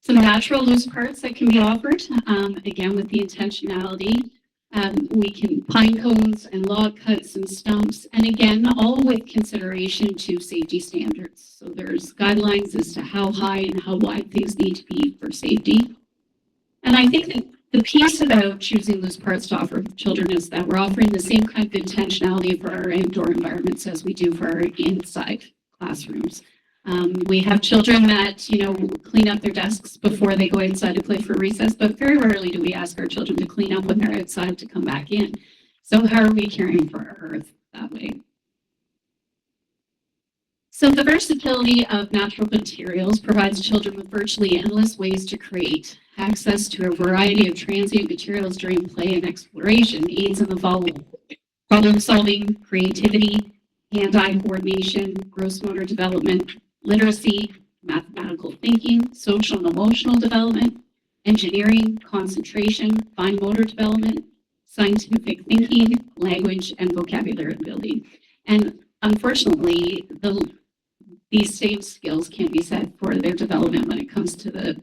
Some natural loose parts that can be offered, again, with the intentionality. We can pine cones and log cuts and stumps, and again, all with consideration to safety standards. So there's guidelines as to how high and how wide things need to be for safety. And I think that the piece about choosing loose parts to offer children is that we're offering the same kind of intentionality for our outdoor environments as we do for our inside classrooms. We have children that, you know, clean up their desks before they go inside to play for recess, but very rarely do we ask our children to clean up when they're outside to come back in. So how are we caring for our earth that way? So the versatility of natural materials provides children with virtually endless ways to create. Access to a variety of transient materials during play and exploration aids in the following: problem solving, creativity, hand-eye coordination, gross motor development, literacy, mathematical thinking, social and emotional development, engineering, concentration, fine motor development, scientific thinking, language, and vocabulary building. And unfortunately, these same skills can't be said for their development when it comes to the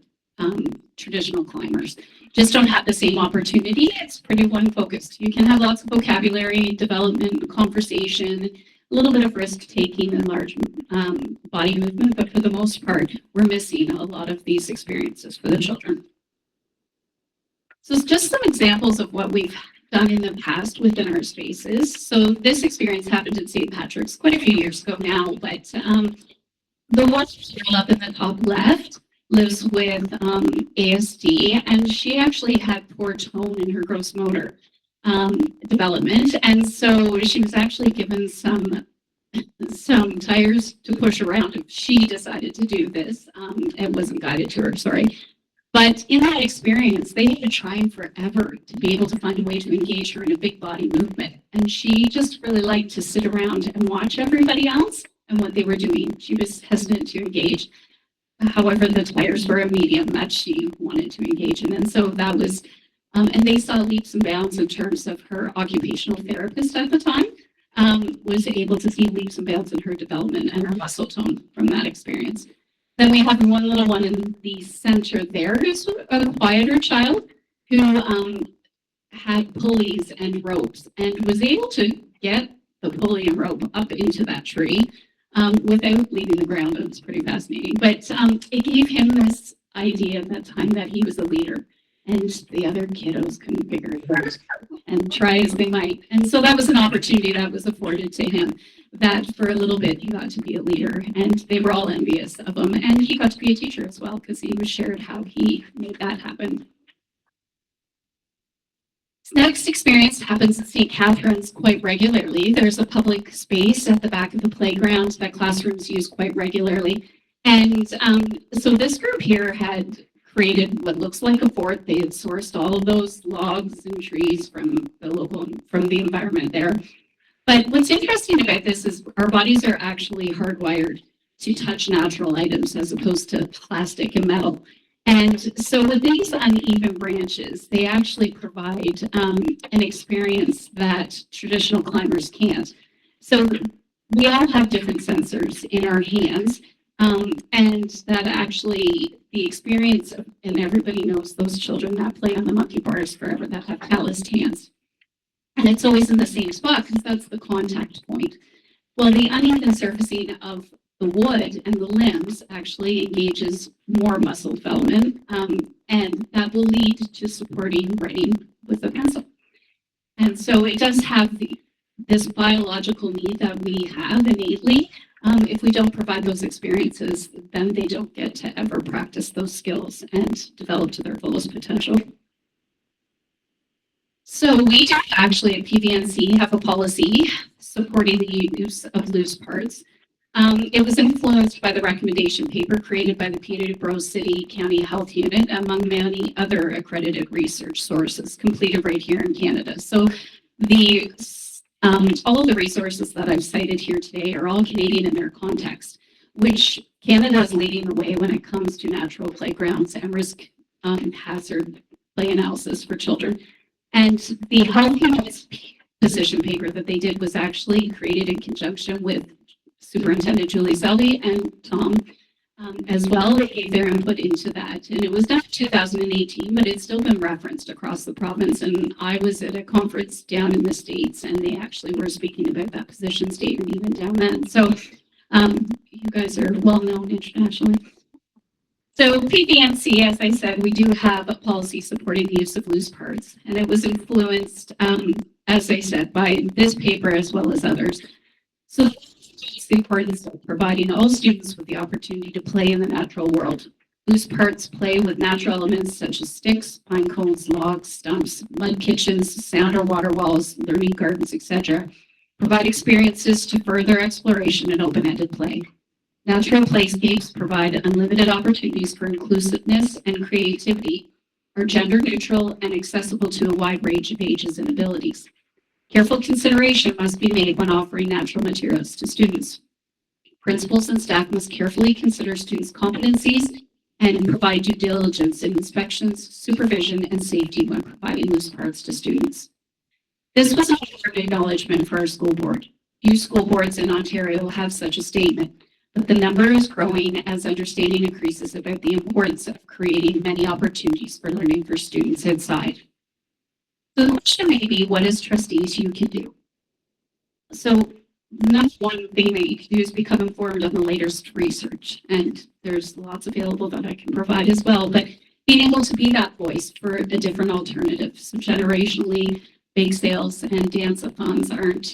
traditional climbers. Just don't have the same opportunity. It's pretty one focused. You can have lots of vocabulary, development, conversation, a little bit of risk taking and large body movement, but for the most part, we're missing a lot of these experiences for the children. So it's just some examples of what we've done in the past within our spaces. So this experience happened at St. Patrick's quite a few years ago now, but the one up in the top left lives with ASD, and she actually had poor tone in her gross motor development, and so she was actually given some tires to push around if she decided to do this. It wasn't guided to her, sorry. But in that experience, they had to try forever to be able to find a way to engage her in a big body movement. And she just really liked to sit around and watch everybody else and what they were doing. She was hesitant to engage. However, the tires were a medium that she wanted to engage in. And so that was, and they saw leaps and bounds in terms of her occupational therapist at the time, was able to see leaps and bounds in her development and her muscle tone from that experience. Then we have one little one in the center there who's a quieter child who had pulleys and ropes and was able to get the pulley and rope up into that tree without leaving the ground. It was pretty fascinating. But it gave him this idea at that time that he was a leader and the other kiddos couldn't figure it out and try as they might. And so that was an opportunity that was afforded to him, that for a little bit he got to be a leader, and they were all envious of him. And he got to be a teacher as well because he was shared how he made that happen. This next experience happens at St. Catherine's quite regularly. There's a public space at the back of the playground that classrooms use quite regularly. And so this group here had created what looks like a fort. They had sourced all of those logs and trees from the environment there. But what's interesting about this is our bodies are actually hardwired to touch natural items as opposed to plastic and metal. And so with these uneven branches, they actually provide an experience that traditional climbers can't. So we all have different sensors in our hands, and that actually the experience of, and everybody knows those children that play on the monkey bars forever that have calloused hands. And it's always in the same spot because that's the contact point. Well, the uneven surfacing of the wood and the limbs actually engages more muscle development, and that will lead to supporting writing with a pencil. And so it does have this biological need that we have innately. If we don't provide those experiences, then they don't get to ever practice those skills and develop to their fullest potential. So we do actually at PVNC have a policy supporting the use of loose parts. It was influenced by the recommendation paper created by the Peterborough City County Health Unit, among many other accredited research sources completed right here in Canada. So all of the resources that I've cited here today are all Canadian in their context, which Canada is leading the way when it comes to natural playgrounds and risk hazard play analysis for children. And the Health Unit's position paper that they did was actually created in conjunction with Superintendent Julie Selby and Tom as well. They gave their input into that. And it was done in 2018, but it's still been referenced across the province. And I was at a conference down in the States, and they actually were speaking about that position statement even down then. So you guys are well known internationally. So PVNC, as I said, we do have a policy supporting the use of loose parts, and it was influenced, as I said, by this paper as well as others. So it's the importance of providing all students with the opportunity to play in the natural world. Loose parts play with natural elements such as sticks, pine cones, logs, stumps, mud kitchens, sand or water walls, learning gardens, etc. Provide experiences to further exploration and open-ended play. Natural playscapes provide unlimited opportunities for inclusiveness and creativity, are gender neutral and accessible to a wide range of ages and abilities. Careful consideration must be made when offering natural materials to students. Principals and staff must carefully consider students' competencies and provide due diligence in inspections, supervision, and safety when providing loose parts to students. This was an important acknowledgement for our school board. Few school boards in Ontario have such a statement, But the number is growing as understanding increases about the importance of creating many opportunities for learning for students inside. So the question may be, what as trustees you can do? So number one thing that you can do is become informed of the latest research. And there's lots available that I can provide as well. But being able to be that voice for a different alternative. So generationally, bake sales and dance-a-thons aren't,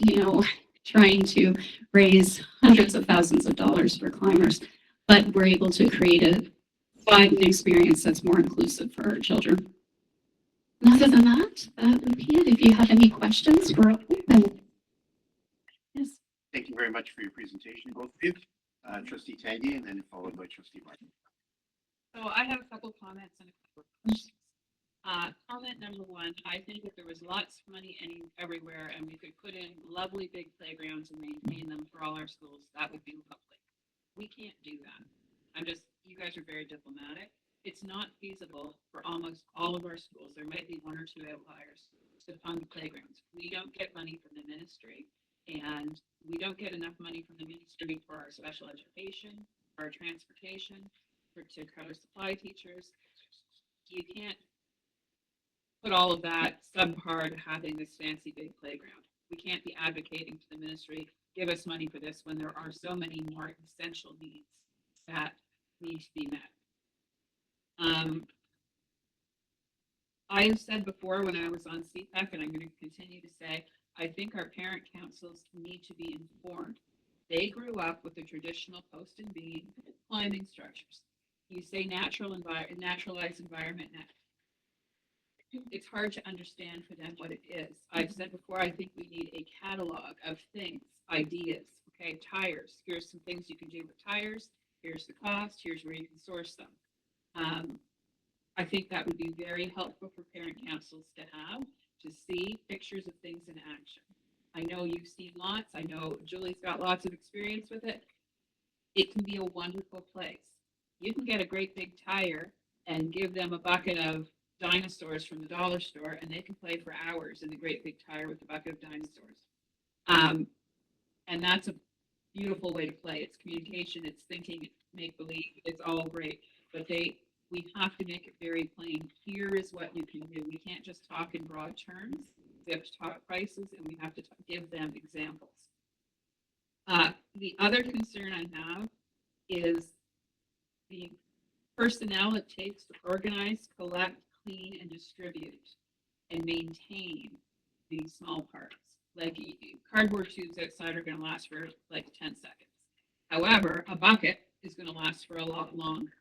trying to raise hundreds of thousands of dollars for climbers, but we're able to provide an experience that's more inclusive for our children. And other than that, that would be it. If you have any questions, we're open. Yes. Thank you very much for your presentation, both of you. Trustee Tangi, and then followed by Trustee Martin. So I have a couple comments and a couple of questions. Comment number one, I think if there was lots of money everywhere and we could put in lovely big playgrounds and maintain them for all our schools, that would be lovely. We can't do that. You guys are very diplomatic. It's not feasible for almost all of our schools. There might be one or two outliers to fund playgrounds. We don't get money from the ministry, and we don't get enough money from the ministry for our special education, our transportation, to cover supply teachers. You can't put all of that subpar to having this fancy big playground. We can't be advocating to the ministry, give us money for this, when there are so many more essential needs that need to be met. I have said before when I was on CPAC, and I'm going to continue to say, I think our parent councils need to be informed. They grew up with the traditional post and beam climbing structures. You say naturalized environment now. It's hard to understand for them what it is. I've said before, I think we need a catalog of things, ideas. Okay, tires. Here's some things you can do with tires. Here's the cost. Here's where you can source them. I think that would be very helpful for parent councils to have, to see pictures of things in action. I know you've seen lots. I know Julie's got lots of experience with it. It can be a wonderful place. You can get a great big tire and give them a bucket of dinosaurs from the dollar store, and they can play for hours in the great big tire with a bucket of dinosaurs. And that's a beautiful way to play. It's communication, it's thinking, it's make believe, it's all great. But we have to make it very plain. Here is what you can do. We can't just talk in broad terms. We have to talk prices, and we have to give them examples. The other concern I have is the personnel it takes to organize, collect, clean, and distribute and maintain these small parts. Like cardboard tubes outside are going to last for like 10 seconds. However, a bucket is going to last for a lot longer.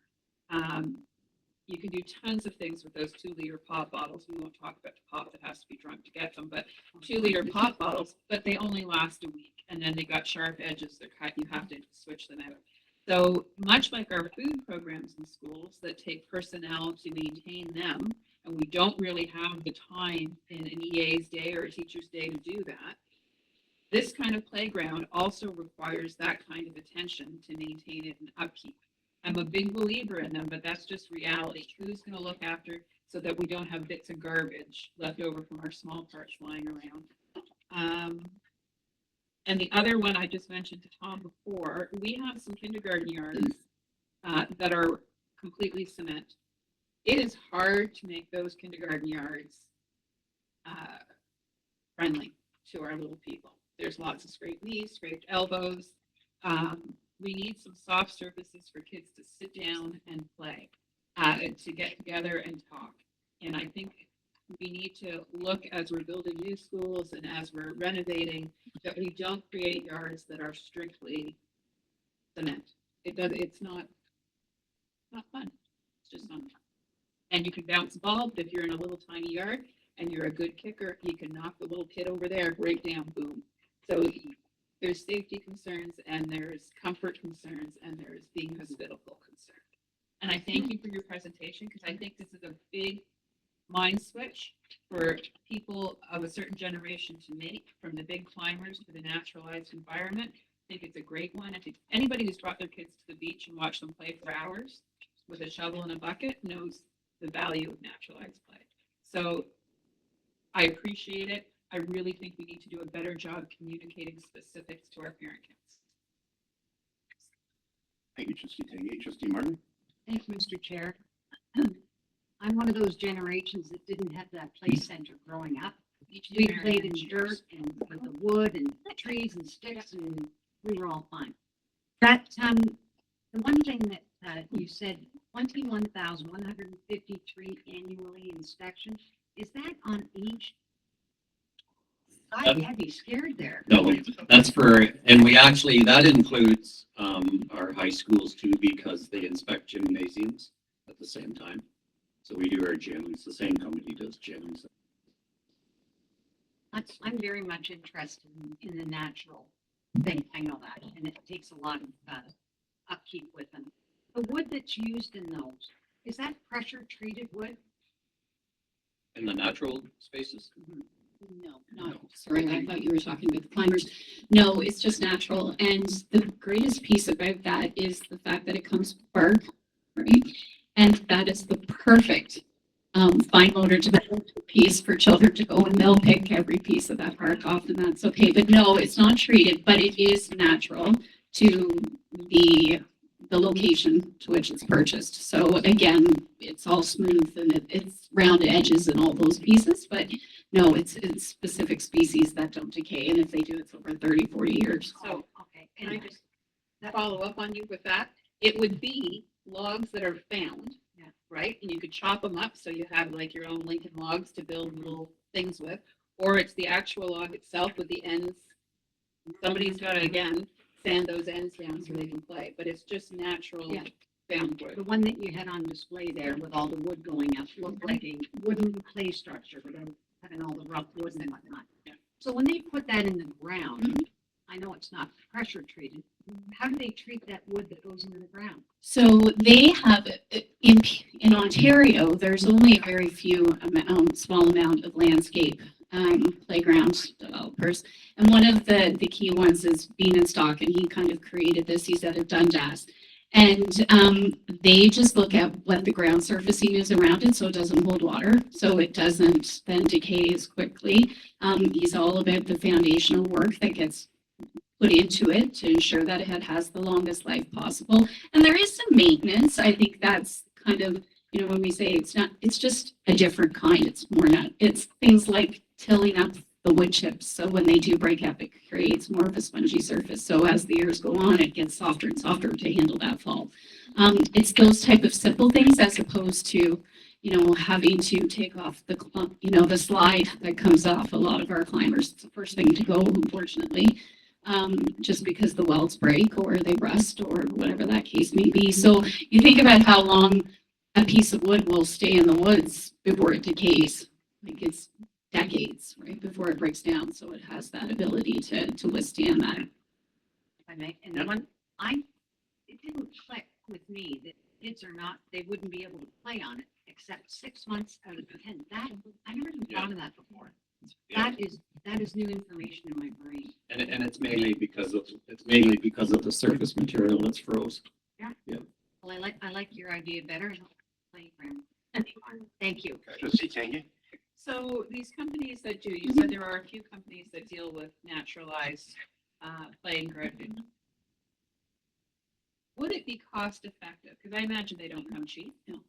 You can do tons of things with those 2-liter pop bottles. We won't talk about the pop that has to be drunk to get them, but 2-liter pop bottles, but they only last a week. And then they got sharp edges. They're cut. You have to switch them out. So much like our food programs in schools that take personnel to maintain them, and we don't really have the time in an EA's day or a teacher's day to do that, this kind of playground also requires that kind of attention to maintain it and upkeep. I'm a big believer in them, but that's just reality. Who's going to look after so that we don't have bits of garbage left over from our small parts flying around? And the other one I just mentioned to Tom before, we have some kindergarten yards that are completely cement. It is hard to make those kindergarten yards friendly to our little people. There's lots of scraped knees, scraped elbows. We need some soft surfaces for kids to sit down and play, to get together and talk. And I think we need to look as we're building new schools and as we're renovating that we don't create yards that are strictly cement. It's not fun. It's just not fun. And you can bounce a ball, but if you're in a little tiny yard and you're a good kicker, you can knock the little kid over there right down, boom. So there's safety concerns, and there's comfort concerns, and there's being hospitable concern. And I thank you for your presentation, because I think this is a big mind switch for people of a certain generation to make, from the big climbers to the naturalized environment. I think it's a great one. I think anybody who's brought their kids to the beach and watched them play for hours with a shovel and a bucket knows the value of naturalized play. So I appreciate it. I really think we need to do a better job communicating specifics to our parent council. Thank you, trustee Teague. Trustee Martin? Thank you, Mr. Chair. I'm one of those generations that didn't have that play center growing up. We played in dirt and with the wood and trees and sticks, and we were all fine. That, the one thing that you said, 21,153 annually inspections, is that on each? I'd be scared there. No, that's for, and we actually, that includes our high schools too, because they inspect gymnasiums at the same time. So we do our gyms, the same company does gyms. I'm very much interested in the natural thing. I know that, and it takes a lot of upkeep with them. The wood that's used in those, is that pressure treated wood? In the natural spaces? No, not, sorry, I thought you were talking about the climbers. No, it's just natural. And the greatest piece about that is the fact that it comes with bark, right? And that is the perfect fine motor development piece for children to go and they'll pick every piece of that bark off and that's okay. But no, it's not treated, but it is natural to the location to which it's purchased. So again, it's all smooth and it's round edges and all those pieces, but no, it's specific species that don't decay. And if they do, it's over 30, 40 years. So, Okay. can I just follow up on you with that? It would be logs that are found, Yeah. right? And you could chop them up so you have like your own Lincoln logs to build little things with, or it's the actual log itself with the ends. Somebody's got to, again, sand those ends down so they can play, but it's just natural Yeah. found The wood. one that you had on display there with all the wood going up looked like a wooden clay structure without having all the rough wood and whatnot. Yeah. So when they put that in the ground, I know it's not pressure treated. How do they treat that wood that goes into the ground? So they have, in Ontario, there's only a very few small amount of landscape playground developers. And one of the key ones is Bean and Stock, and he kind of created this. He's out of Dundas. And they just look at what the ground surfacing is around it so it doesn't hold water, so it doesn't then decay as quickly. He's all about the foundational work that gets put into it to ensure that it has the longest life possible. And there is some maintenance. I think that's kind of, when we say it's just a different kind. It's more not, it's things like tilling up the wood chips. So when they do break up, it creates more of a spongy surface. So as the years go on, it gets softer and softer to handle that fall. It's those type of simple things as opposed to, having to take off the slide that comes off a lot of our climbers. It's the first thing to go, unfortunately. Just because the welds break or they rust or whatever that case may be. So you think about how long a piece of wood will stay in the woods before it decays. Like it's decades, right, before it breaks down. So it has that ability to withstand that. If I may, and the one it didn't click with me that kids are not, they wouldn't be able to play on it except 6 months out of 10. That I never even thought of that before. That is new information in my brain. And it's mainly because of the surface material that's froze. Well, I like your idea better. Playground. Thank you. Trustee Teague? So these companies that do, you said there are a few companies that deal with naturalized playing ground. Would it be cost effective? Because I imagine they don't come cheap. No.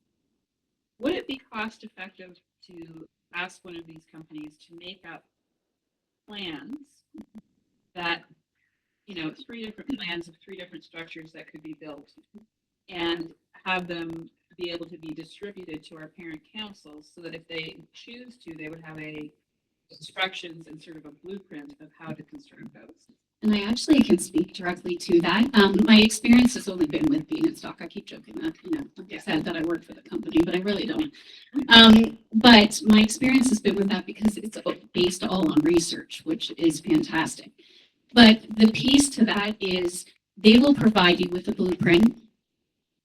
Would it be cost effective to ask one of these companies to make up plans that, 3 different plans of 3 different structures that could be built and have them be able to be distributed to our parent councils so that if they choose to, they would have instructions and sort of a blueprint of how to construct those. And I actually can speak directly to that. My experience has only been with Bean and Stock. I keep joking that, like I said, that I work for the company, but I really don't. But my experience has been with that because it's based all on research, which is fantastic. But the piece to that is they will provide you with a blueprint.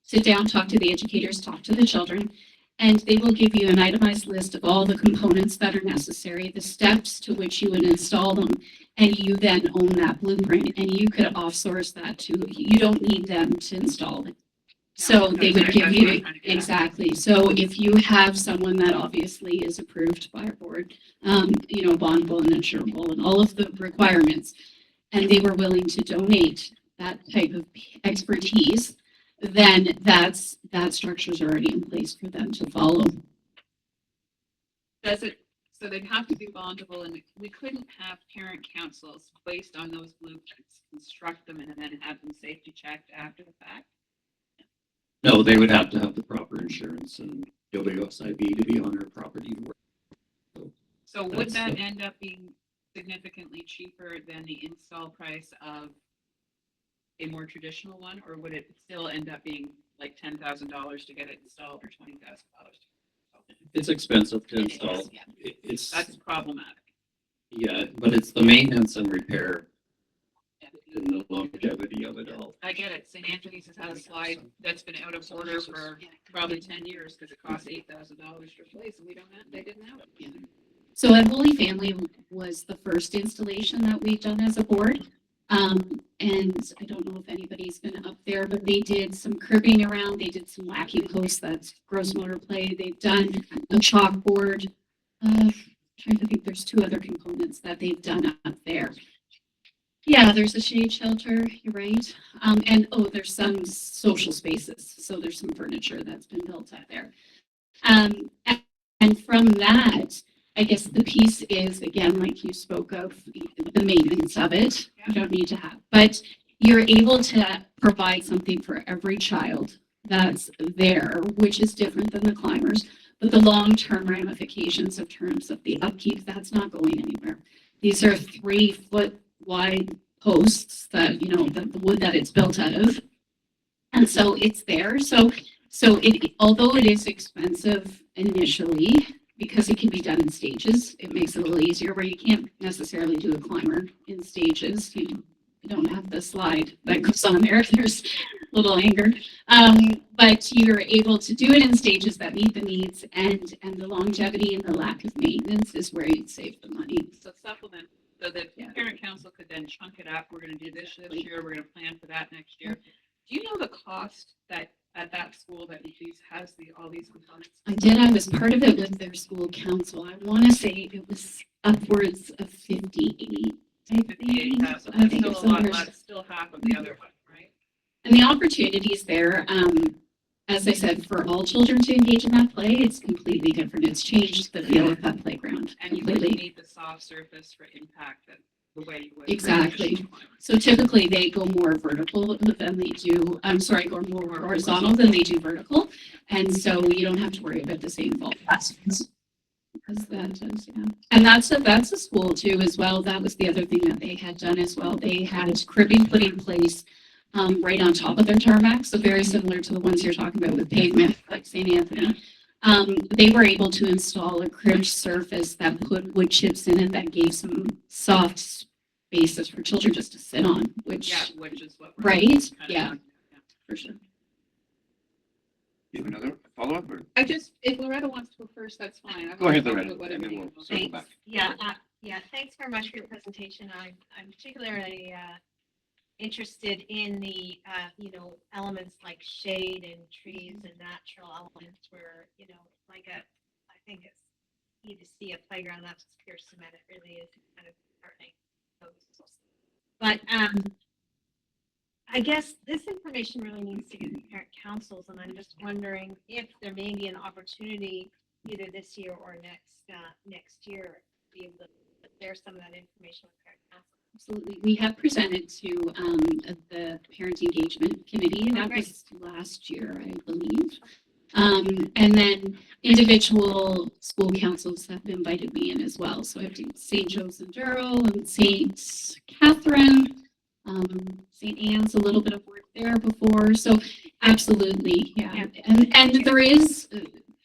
Sit down, talk to the educators, talk to the children, and they will give you an itemized list of all the components that are necessary, the steps to which you would install them, and you then own that blueprint, and you could offsource that to, you don't need them to install it. So they would give you, exactly. So if you have someone that obviously is approved by a board, bondable and insurable and all of the requirements, and they were willing to donate that type of expertise, then that structure is already in place for them to follow. Does it, so they'd have to be bondable, and we couldn't have parent councils based on those blueprints, construct them and then have them safety checked after the fact? No, they would have to have the proper insurance and WSIB to be on their property. So would That's that the- end up being significantly cheaper than the install price of a more traditional one, or would it still end up being like $10,000 to get it installed or $20,000? It's expensive to It is, install. yeah. It's, That's problematic. yeah, but it's the maintenance and repair and the longevity of it all. I get it. St. Anthony's has had a slide that's been out of order for probably 10 years because it costs $8,000 to replace, and they didn't have it. So at Holy Family was the first installation that we've done as a board. And I don't know if anybody's been up there, but they did some cribbing around. They did some wacky posts, that's gross motor play. They've done a chalkboard. Trying to think, there's two other components that they've done up there. Yeah, there's a shade shelter, you're right. And there's some social spaces. So there's some furniture that's been built up there. And from that, I guess the piece is, again, like you spoke of, the maintenance of it. You don't need to have, but you're able to provide something for every child that's there, which is different than the climbers. But the long-term ramifications of terms of the upkeep, that's not going anywhere. These are 3-foot wide posts that, the wood that it's built out of. And so it's there. So it, although it is expensive initially, because it can be done in stages, it makes it a little easier where you can't necessarily do a climber in stages. You don't have the slide that goes on there. There's a little anger. But you're able to do it in stages that meet the needs, and the longevity and the lack of maintenance is where you'd save the money. So supplement, so that parent council could then chunk it up. We're going to do this year. We're going to plan for that next year. Do you know the cost that at that school that has all these components? I was part of it with their school council. I want to say it was upwards of 58. I think. 58,000. I That's think still it's a lot, under- but it's still half of the other one, right? And the opportunities there, as I said, for all children to engage in that play, it's completely different. It's changed the feel of that playground And you wouldn't completely. need the soft surface for impact the way you would. for Exactly. traditional climbers. So typically they go more vertical than they do, go more horizontal than they do vertical. And so you don't have to worry about the same fault patterns. Because that is, yeah. And that's a school too as well. That was the other thing that they had done as well. They had cribbing put in place right on top of their tarmac. So very similar to the ones you're talking about with pavement, like St. Anthony. They were able to install a cribbed surface that put wood chips in it that gave some soft spaces for children just to sit on, which, Yeah, which is what. right? kind of Yeah, doing. for sure. You have another follow-up or? If Loretta wants to go first, that's fine. Go ahead, I'll Loretta, talk about and then whatever we'll you circle want. back. Yeah, thanks very much for your presentation. I'm particularly interested in the, elements like shade and trees and natural elements where, I think it's neat to see a playground that's just pure cement. It really is kind of heartening. But I guess this information really needs to get to parent councils, and I'm just wondering if there may be an opportunity either this year or next year to be able to share some of that information with parent council. Absolutely. We have presented to the Parent Engagement Committee, and that great. was last year, I believe. And then individual school councils have invited me in as well. So I have St. Joe's and Durrell and St. Catherine, St. Anne's, a little bit of work there before. So absolutely, yeah. And there is,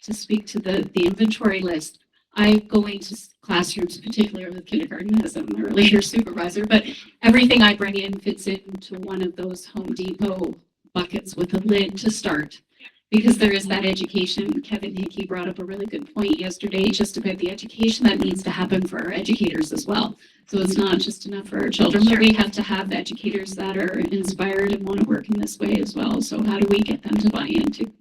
to speak to the inventory list, I go into classrooms, particularly with kindergarten as an early year supervisor, but everything I bring in fits into one of those Home Depot buckets with a lid to start. Because there is that education. Kevin Hickey brought up a really good point yesterday, just about the education that needs to happen for our educators as well. So it's not just enough for our children, but we have to have educators that are inspired and want to work in this way as well. So how do we get them to buy into?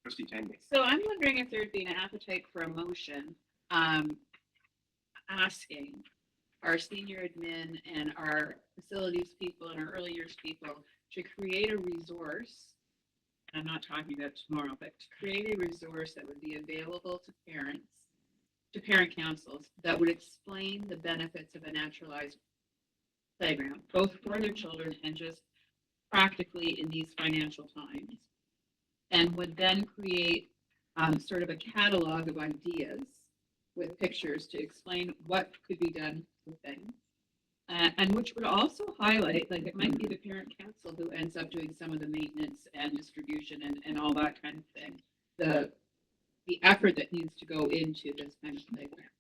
Trustee Tanguay. So I'm wondering if there'd be an appetite for a motion, asking our senior admin and our facilities people and our early years people to create a resource. And I'm not talking about tomorrow, but to create a resource that would be available to parents, to parent councils, that would explain the benefits of a naturalized playground, both for their children and just practically in these financial times. And would then create sort of a catalog of ideas with pictures to explain what could be done with things. And which would also highlight, like it might be the parent council who ends up doing some of the maintenance and distribution and all that kind of thing. The effort that needs to go into this kind of playground.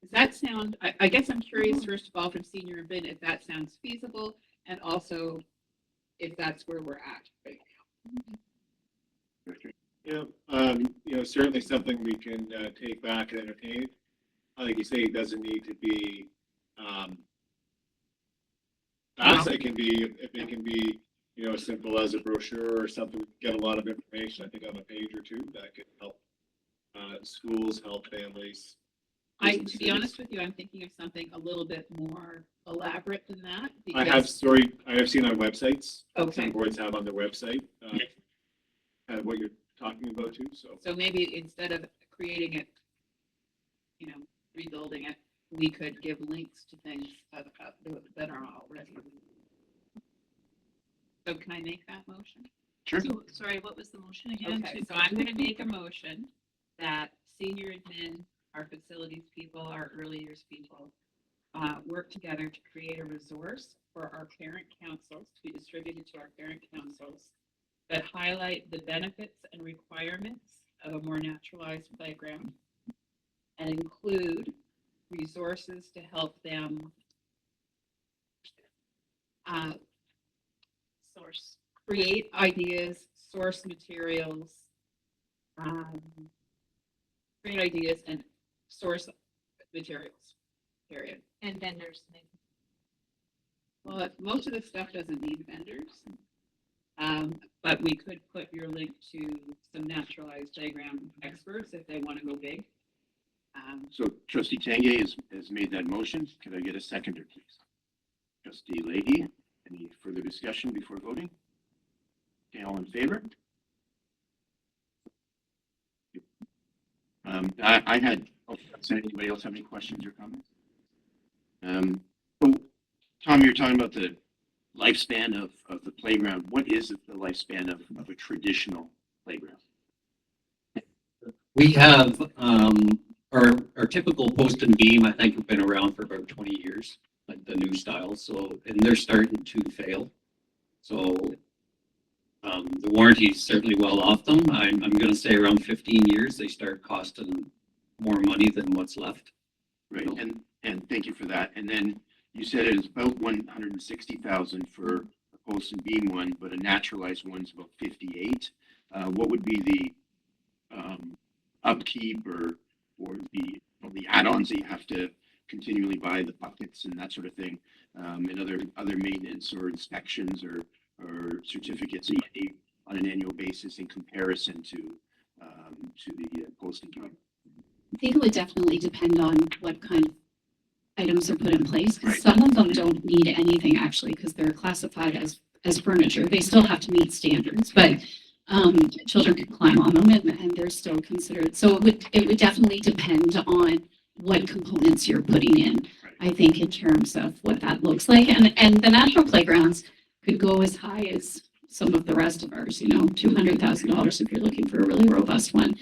Does that sound, I guess I'm curious, first of all, from senior and bin, if that sounds feasible, and also if that's where we're at right now. Yeah, certainly something we can take back and entertain. Like you say, it doesn't need to be fast. It can be, if it can be, as simple as a brochure or something, get a lot of information, I think on a page or two that could help schools, help families. To be businesses. honest with you, I'm thinking of something a little bit more elaborate than that. I have seen on websites. Okay. Some boards have on their website, kind of what you're talking about too, so. So maybe instead of creating it, rebuilding it, we could give links to things that are already. So can I make that motion? Sure. So, sorry, what was the motion again? Okay, so I'm gonna make a motion that senior admin, our facilities people, our early years people, work together to create a resource for our parent councils, to be distributed to our parent councils, that highlight the benefits and requirements of a more naturalized playground and include resources to help them create ideas, source materials, create ideas and source materials, period. And vendors. Well, most of the stuff doesn't need vendors. But we could put your link to some naturalized playground experts if they want to go big. So trustee Tanguay has made that motion. Could I get a seconder, please? Trustee Leahy, any further discussion before voting? Okay, all in favor? Does anybody else have any questions or comments? So, Tom, you're talking about the lifespan of the playground. What is the lifespan of a traditional playground? We have, our typical post and beam, I think, have been around for about 20 years, like the new styles. So, and they're starting to fail. So, the warranty is certainly well off them. I'm going to say around 15 years, they start costing more money than what's left. Right, and thank you for that. And then you said it is about 160,000 for a post and beam one, but a naturalized one's about 58. What would be the upkeep or the add-ons that you have to continually buy, the buckets and that sort of thing, and other maintenance or inspections or certificates on an annual basis in comparison to the post and beam? I think it would definitely depend on what kind of items are put in place, because some of them don't need anything actually, because they're classified as furniture. They still have to meet standards, but children can climb on them and they're still considered. So it would definitely depend on what components you're putting in, I think, in terms of what that looks like. And the natural playgrounds could go as high as some of the rest of ours, $200,000 if you're looking for a really robust one.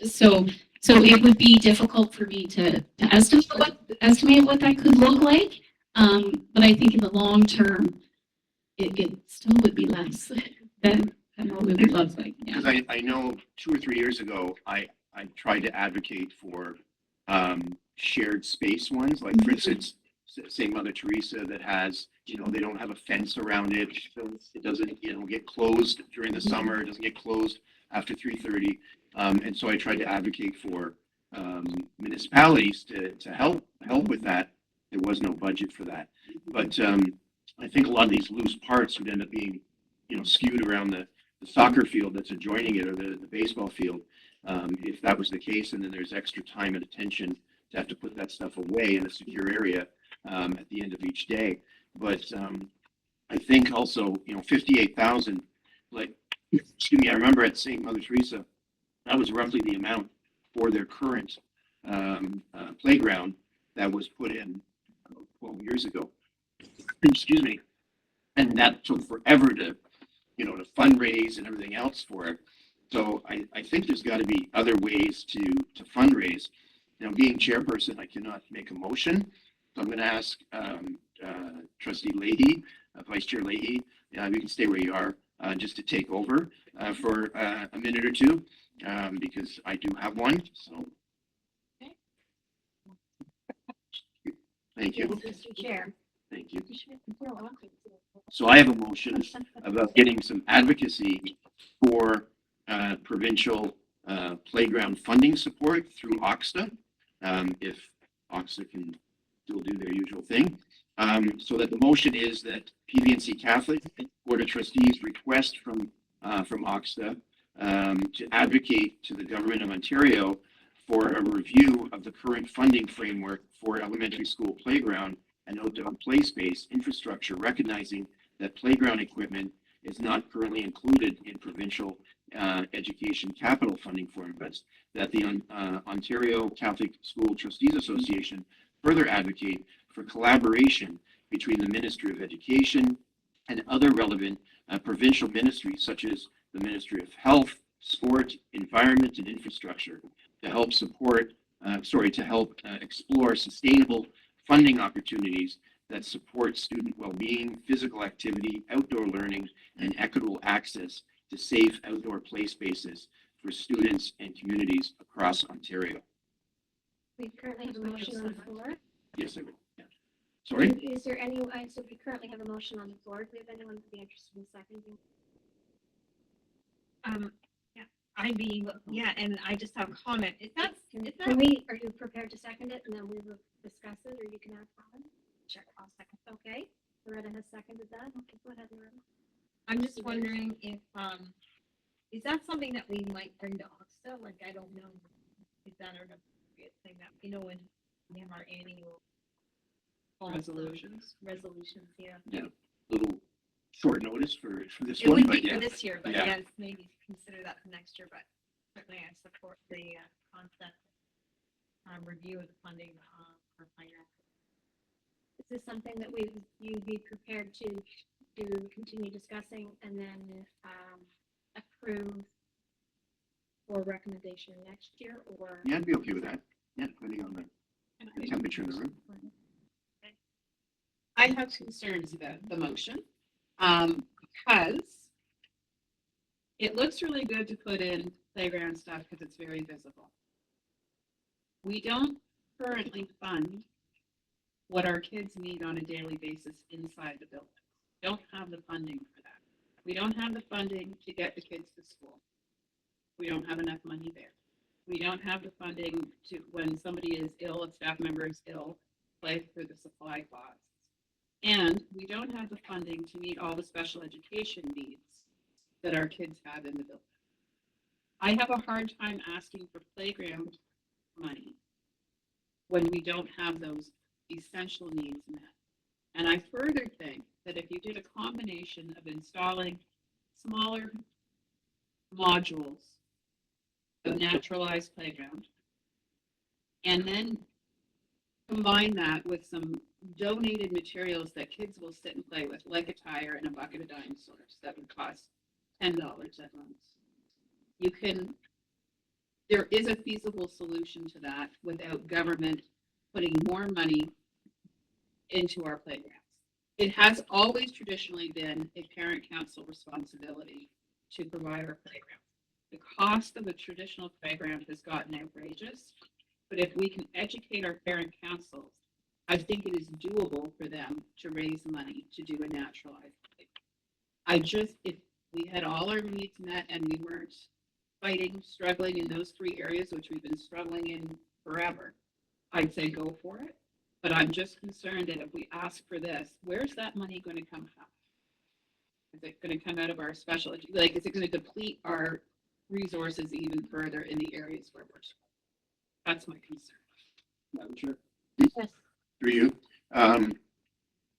So it would be difficult for me to estimate what that could look like. But I think in the long term, it still would be less than what we would love like. Yeah. Because I know 2 or 3 years ago, I tried to advocate for shared space ones, like for instance, say Mother Teresa that has, they don't have a fence around it. So it doesn't, get closed during the summer. It doesn't get closed after 3:30. And so I tried to advocate for municipalities to help with that. There was no budget for that. But I think a lot of these loose parts would end up being, skewed around the soccer field that's adjoining it or the baseball field. If that was the case, and then there's extra time and attention to have to put that stuff away in a secure area at the end of each day. But I think also, 58,000, like, excuse me, I remember at St. Mother Teresa, that was roughly the amount for their current playground that was put in 12 years ago. Excuse me. And that took forever to fundraise and everything else for it. So I think there's got to be other ways to fundraise. Being chairperson, I cannot make a motion. So I'm going to ask Trustee Leahy, Vice Chair Leahy, you can stay where you are just to take over for a minute or two because I do have one. So thank you. Mr. Chair. Thank you. So I have a motion about getting some advocacy for provincial playground funding support through OCSTA, if OCSTA can still do their usual thing. So that the motion is that PVNC Catholic Board of Trustees request from OCSTA to advocate to the Government of Ontario for a review of the current funding framework for elementary school playground and outdoor play space infrastructure, recognizing that playground equipment is not currently included in provincial education capital funding formulas, that the Ontario Catholic School Trustees Association further advocate for collaboration between the Ministry of Education and other relevant provincial ministries, such as the Ministry of Health, Sport, Environment, and Infrastructure, to help explore sustainable funding opportunities that support student well-being, physical activity, outdoor learning, and equitable access to safe outdoor play spaces for students and communities across Ontario. We currently have a motion on the floor. Yes, I will. Yeah. Sorry? Is there any, so we currently have a motion on the floor. Do we have anyone who'd be interested in seconding? And I just have a comment. Are you prepared to second it and then we will discuss it, or you can add comment? Sure, I'll second. Okay, Loretta has seconded that. Okay, go ahead, Loretta. I'm just wondering if, is that something that we might bring to OCSTA? Like, I don't know, is that an appropriate thing that, when we have our annual Resolutions. yeah. Yeah. Little short notice for this It one, would but be yeah. for this year, but Yeah. yes, maybe consider that for next year, but certainly I support the concept, review of the funding for finance. Is this something that you'd be prepared to continue discussing and then approve for recommendation next year, or? Yeah, I'd be okay with that. Yeah, depending on the temperature in the room. I have concerns about the motion, because it looks really good to put in playground stuff because it's very visible. We don't currently fund what our kids need on a daily basis inside the building. Don't have the funding for that. We don't have the funding to get the kids to school. We don't have enough money there. We don't have the funding to, when somebody is ill, a staff member is ill, play for the supply costs. And we don't have the funding to meet all the special education needs that our kids have in the building. I have a hard time asking for playground money when we don't have those essential needs met. And I further think that if you did a combination of installing smaller modules of naturalized playground and then combine that with some donated materials that kids will sit and play with, like a tire and a bucket of dinosaurs that would cost $10 at once. There is a feasible solution to that without government putting more money into our playgrounds. It has always traditionally been a parent council responsibility to provide our playgrounds. The cost of a traditional playground has gotten outrageous, but if we can educate our parent councils, I think it is doable for them to raise money to do a naturalized playground. If we had all our needs met and we weren't struggling in those three areas, which we've been struggling in forever, I'd say go for it. But I'm just concerned that if we ask for this, where's that money going to come from? Is it going to come out of our special, is it going to deplete our resources even further in the areas where we're struggling? That's my concern. Madam Chair. Yes. Through you.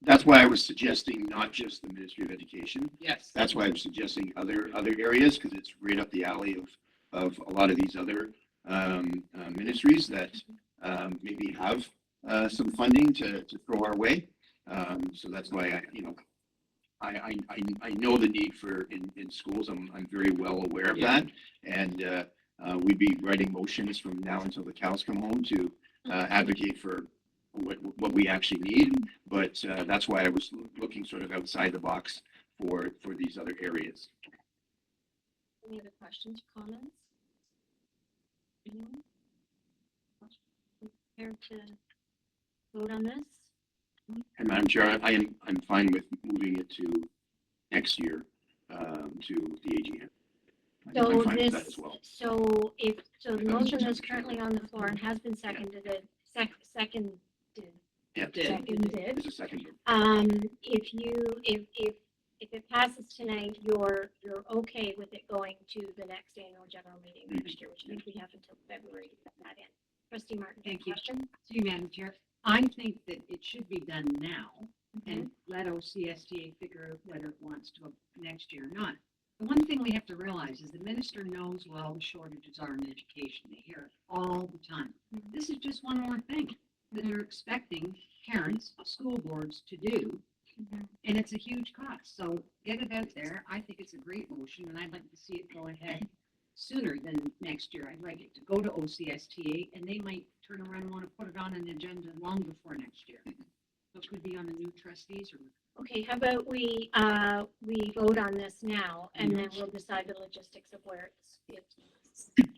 That's why I was suggesting not just the Ministry of Education. Yes. That's why I'm suggesting other areas, because it's right up the alley of a lot of these other ministries that maybe have some funding to throw our way. So that's why I know the need for in schools. I'm very well aware of that, and we'd be writing motions from now until the cows come home to advocate for what we actually need. But that's why I was looking sort of outside the box for these other areas. Any other questions or comments? Anyone? Prepared to vote on this? And Madam Chair, I'm fine with moving it to next year to the AGM. I'm So fine with that this, as well. so the motion that's currently on the floor and has been seconded, seconded. Yeah, Seconded. there's a second. If it passes tonight, you're okay with it going to the next annual general meeting next year, which means we have until February to put that in. Trustee Martin, any Thank you. question? Through you, Madam Chair, I think that it should be done now and let OCSTA figure out whether it wants to go next year or not. The one thing we have to realize is the minister knows what all the shortages are in education. They hear it all the time. This is just one more thing that they're expecting parents, school boards to do. And it's a huge cost. So get it out there. I think it's a great motion and I'd like to see it go ahead sooner than next year. I'd like it to go to OCSTA and they might turn around and want to put it on an agenda long before next year. So it could be on the new trustees or. Okay, how about we vote on this now and then we'll decide the logistics of where it's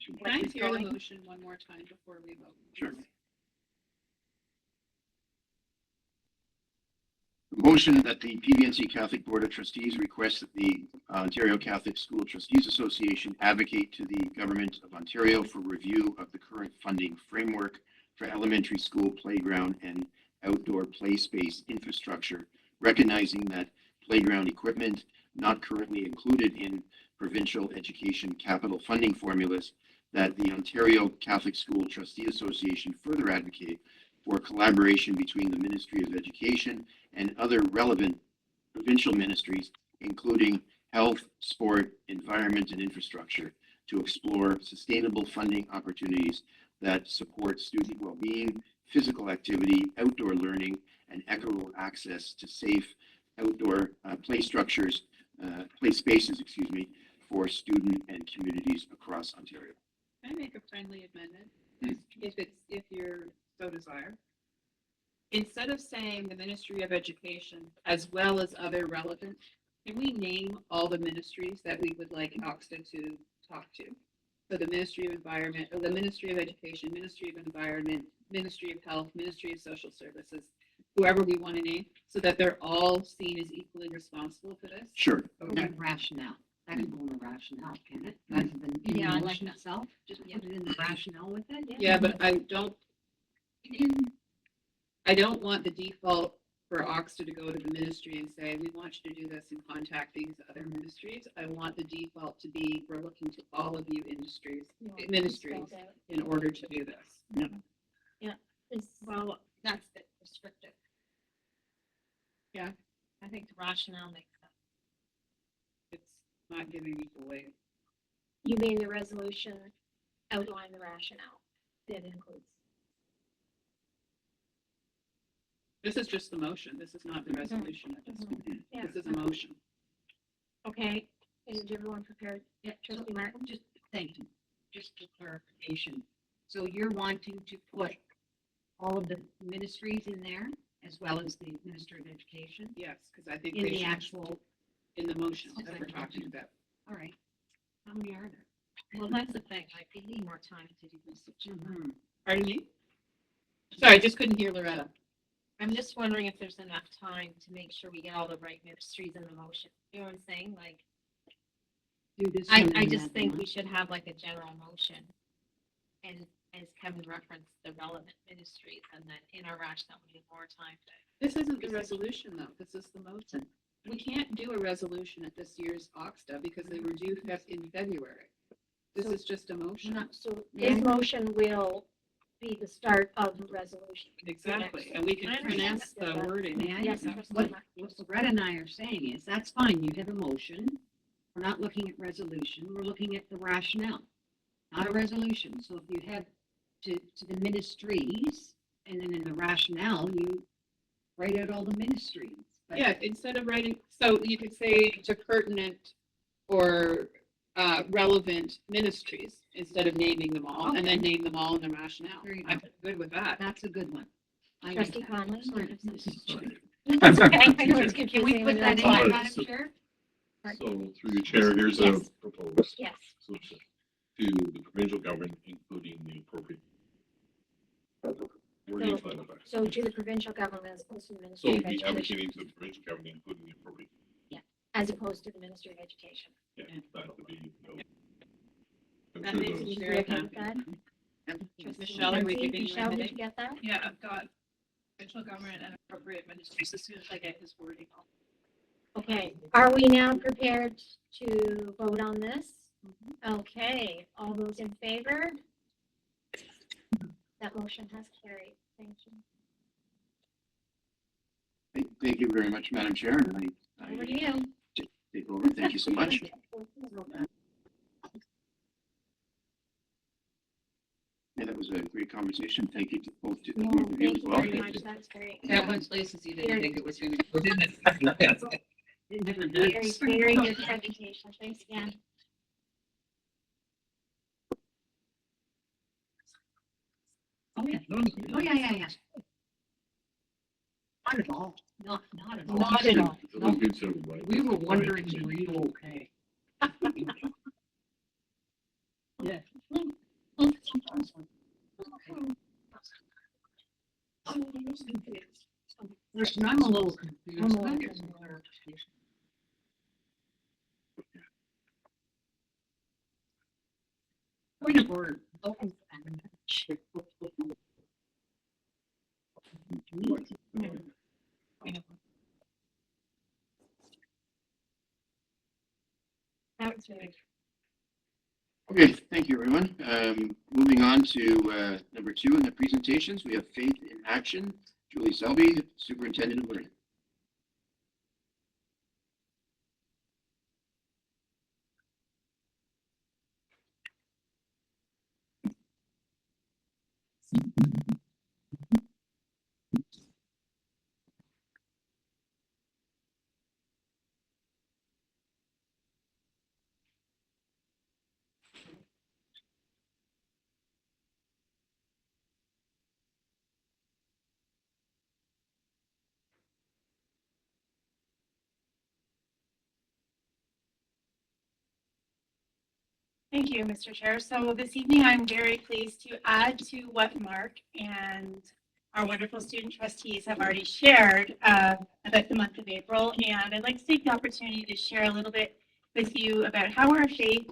Can I hear the motion one more time before we vote? Sure. The motion that the PVNC Catholic Board of Trustees requests that the Ontario Catholic School Trustees Association advocate to the Government of Ontario for review of the current funding framework for elementary school playground and outdoor play space infrastructure, recognizing that playground equipment not currently included in provincial education capital funding formulas, that the Ontario Catholic School Trustee Association further advocate for collaboration between the Ministry of Education and other relevant provincial ministries, including health, sport, environment, and infrastructure, to explore sustainable funding opportunities that support student well-being, physical activity, outdoor learning, and equitable access to safe outdoor play structures, play spaces, for student and communities across Ontario. Can I make a friendly amendment? If you're so desire. Instead of saying the Ministry of Education as well as other relevant, can we name all the ministries that we would like OCSTA to talk to? So the Ministry of Environment, or the Ministry of Education, Ministry of Environment, Ministry of Health, Ministry of Social Services, whoever we want to name, so that they're all seen as equally responsible for this? Sure. Okay. Rationale. That can go in the rationale, can it? Rather than in Yeah, I the like motion that. itself, just put it in the rationale with it. Yeah, but I don't want the default for OCSTA to go to the ministry and say, we want you to do this and contact these other ministries. I want the default to be, we're looking to all of you ministries in order to do this. Well, that's the restrictive. Yeah, I think the rationale makes sense. It's not giving equal weight. You mean the resolution outline the rationale that includes? This is just the motion. This is not the resolution at this point. Yeah. This is a motion. Okay, is everyone prepared? Yeah, Trustee Martin? Just, thank you. Just for clarification. So you're wanting to put all of the ministries in there as well as the Minister of Education Yes, because I think in they the should, actual, in the motion Okay. that we're talking about. all right. How many are there? Well, that's the thing, like, we need more time to do research. Pardon me? Sorry, I just couldn't hear Loretta. I'm just wondering if there's enough time to make sure we get all the right ministries in the motion. You know what I'm saying? Like, Do this I one and just that think one. we should have like a general motion. And as Kevin referenced, the relevant ministries, and then in our rationale, we need more time to. This isn't the resolution, though. This is the motion. We can't do a resolution at this year's OCSTA because they were due in February. This is just a motion. So this motion will be the start of the resolution. Exactly, and we can I understand finesse that, the but- wording. May I Yes, ask Trustee what, Martin. what Brett and I are saying is, that's fine, you have a motion. We're not looking at resolution, we're looking at the rationale, not a resolution. So if you have to the ministries, and then in the rationale, you write out all the ministries. But Yeah, instead of writing, so you could say to pertinent or relevant ministries instead of naming them all, and then name them all in the rationale. There you go. I'm good with that. That's a good one. I like Trustee that. Conley? Sorry. I know it's Can we confusing. put that that's in, why. Madam Chair? So through the chair, here's a Yes. proposed Yes, solution to the provincial government, including the appropriate. wording to that effect. so to the provincial government as opposed to the So Ministry of be Education, advocating to the provincial government, including the appropriate, as opposed to the Ministry of Education. yeah, that would be. That makes me You very okay with happy. that? Michelle, are we Trustee, giving you Michelle, did anything? you get that? Yeah, I've got provincial government and appropriate ministries as soon as I get his wording. Okay, are we now prepared to vote on this? Okay, all those in favor? That motion has carried. Thank you. Thank you very much, Madam Chair, and I Over to you. take over. Thank you so much. Yeah, that was a great conversation. Thank you to both to the No, both of you thank as you well. very much. That's great. That went places you didn't think it was gonna. Very, very good presentation. Thanks again. Oh, yeah. Oh, yeah. Not at all. Not at all. Not at all. It's a little good, so, right? We were wondering, were you okay? Yeah. Listen, I'm a little confused. I'm a little confused. Point of order. That was very. Okay, thank you, everyone. Moving on to number 2 in the presentations, we have Faith in Action. Julie Selby, Superintendent of Learning. Thank you, Mr. Chair. So this evening, I'm very pleased to add to what Mark and our wonderful student trustees have already shared about the month of April. And I'd like to take the opportunity to share a little bit with you about how our faith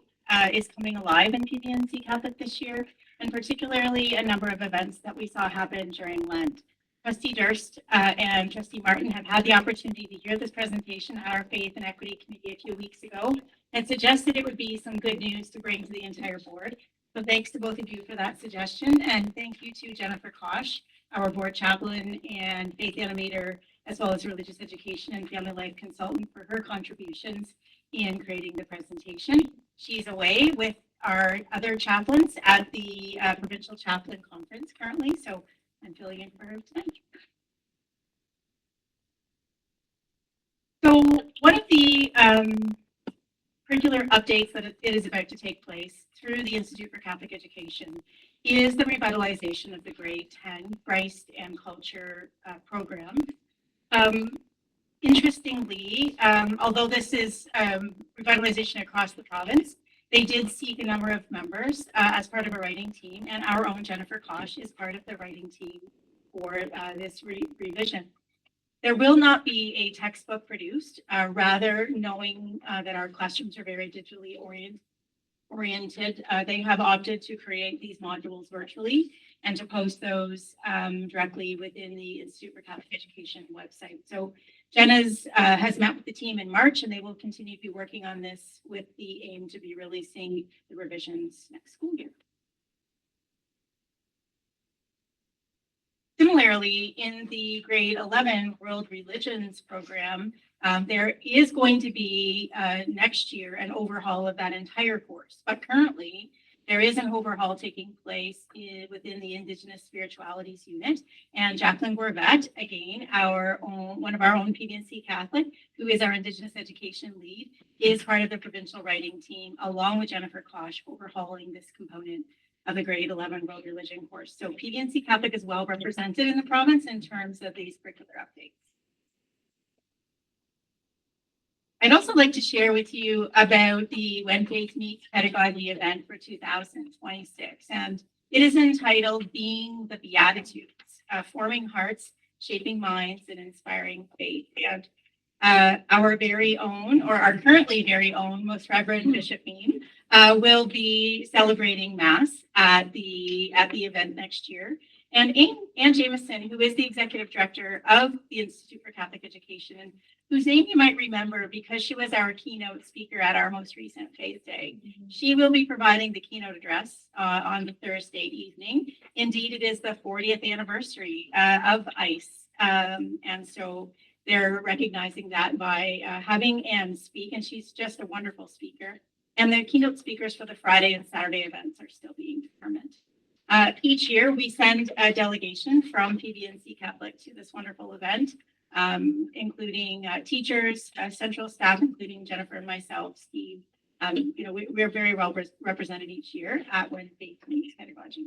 is coming alive in PVNC Catholic this year, and particularly a number of events that we saw happen during Lent. Trustee Durst and Trustee Martin have had the opportunity to hear this presentation at our Faith and Equity Committee a few weeks ago and suggested it would be some good news to bring to the entire board. So thanks to both of you for that suggestion, and thank you to Jennifer Kosh, our board chaplain and faith animator, as well as religious education and family life consultant, for her contributions in creating the presentation. She's away with our other chaplains at the Provincial Chaplain Conference currently, so I'm filling in for her tonight. So one of the curricular updates that it is about to take place through the Institute for Catholic Education is the revitalization of the grade 10 Christ and Culture program. Interestingly, although this is revitalization across the province, they did seek a number of members as part of a writing team, and our own Jennifer Kosh is part of the writing team for this revision. There will not be a textbook produced, rather knowing that our classrooms are very digitally oriented, they have opted to create these modules virtually and to post those directly within the Institute for Catholic Education website. So Jenna's has met with the team in March, and they will continue to be working on this with the aim to be releasing the revisions next school year. Similarly, in the grade 11 World Religions program, there is going to be next year an overhaul of that entire course. But currently, there is an overhaul taking place within the Indigenous Spiritualities unit. And Jacqueline Gorvet, again, one of our own PVNC Catholic, who is our Indigenous education lead, is part of the provincial writing team, along with Jennifer Kosh, overhauling this component of the grade 11 World Religion course. So PVNC Catholic is well represented in the province in terms of these curricular updates. I'd also like to share with you about the When Faith Meets Pedagogy event for 2026. And it is entitled Being the Beatitudes, Forming Hearts, Shaping Minds, and Inspiring Faith. And our very own, or our currently very own, Most Reverend Bishop Beam will be celebrating Mass at the event next year. And Ann Jameson, who is the Executive Director of the Institute for Catholic Education, and whose name you might remember because she was our keynote speaker at our most recent Faith Day. She will be providing the keynote address on the Thursday evening. Indeed, it is the 40th anniversary of ICE. And so they're recognizing that by having Ann speak, and she's just a wonderful speaker. And the keynote speakers for the Friday and Saturday events are still being determined. Each year, we send a delegation from PVNC Catholic to this wonderful event, including teachers, central staff, including Jennifer and myself, Steve. We're very well represented each year at When Faith Meets Pedagogy.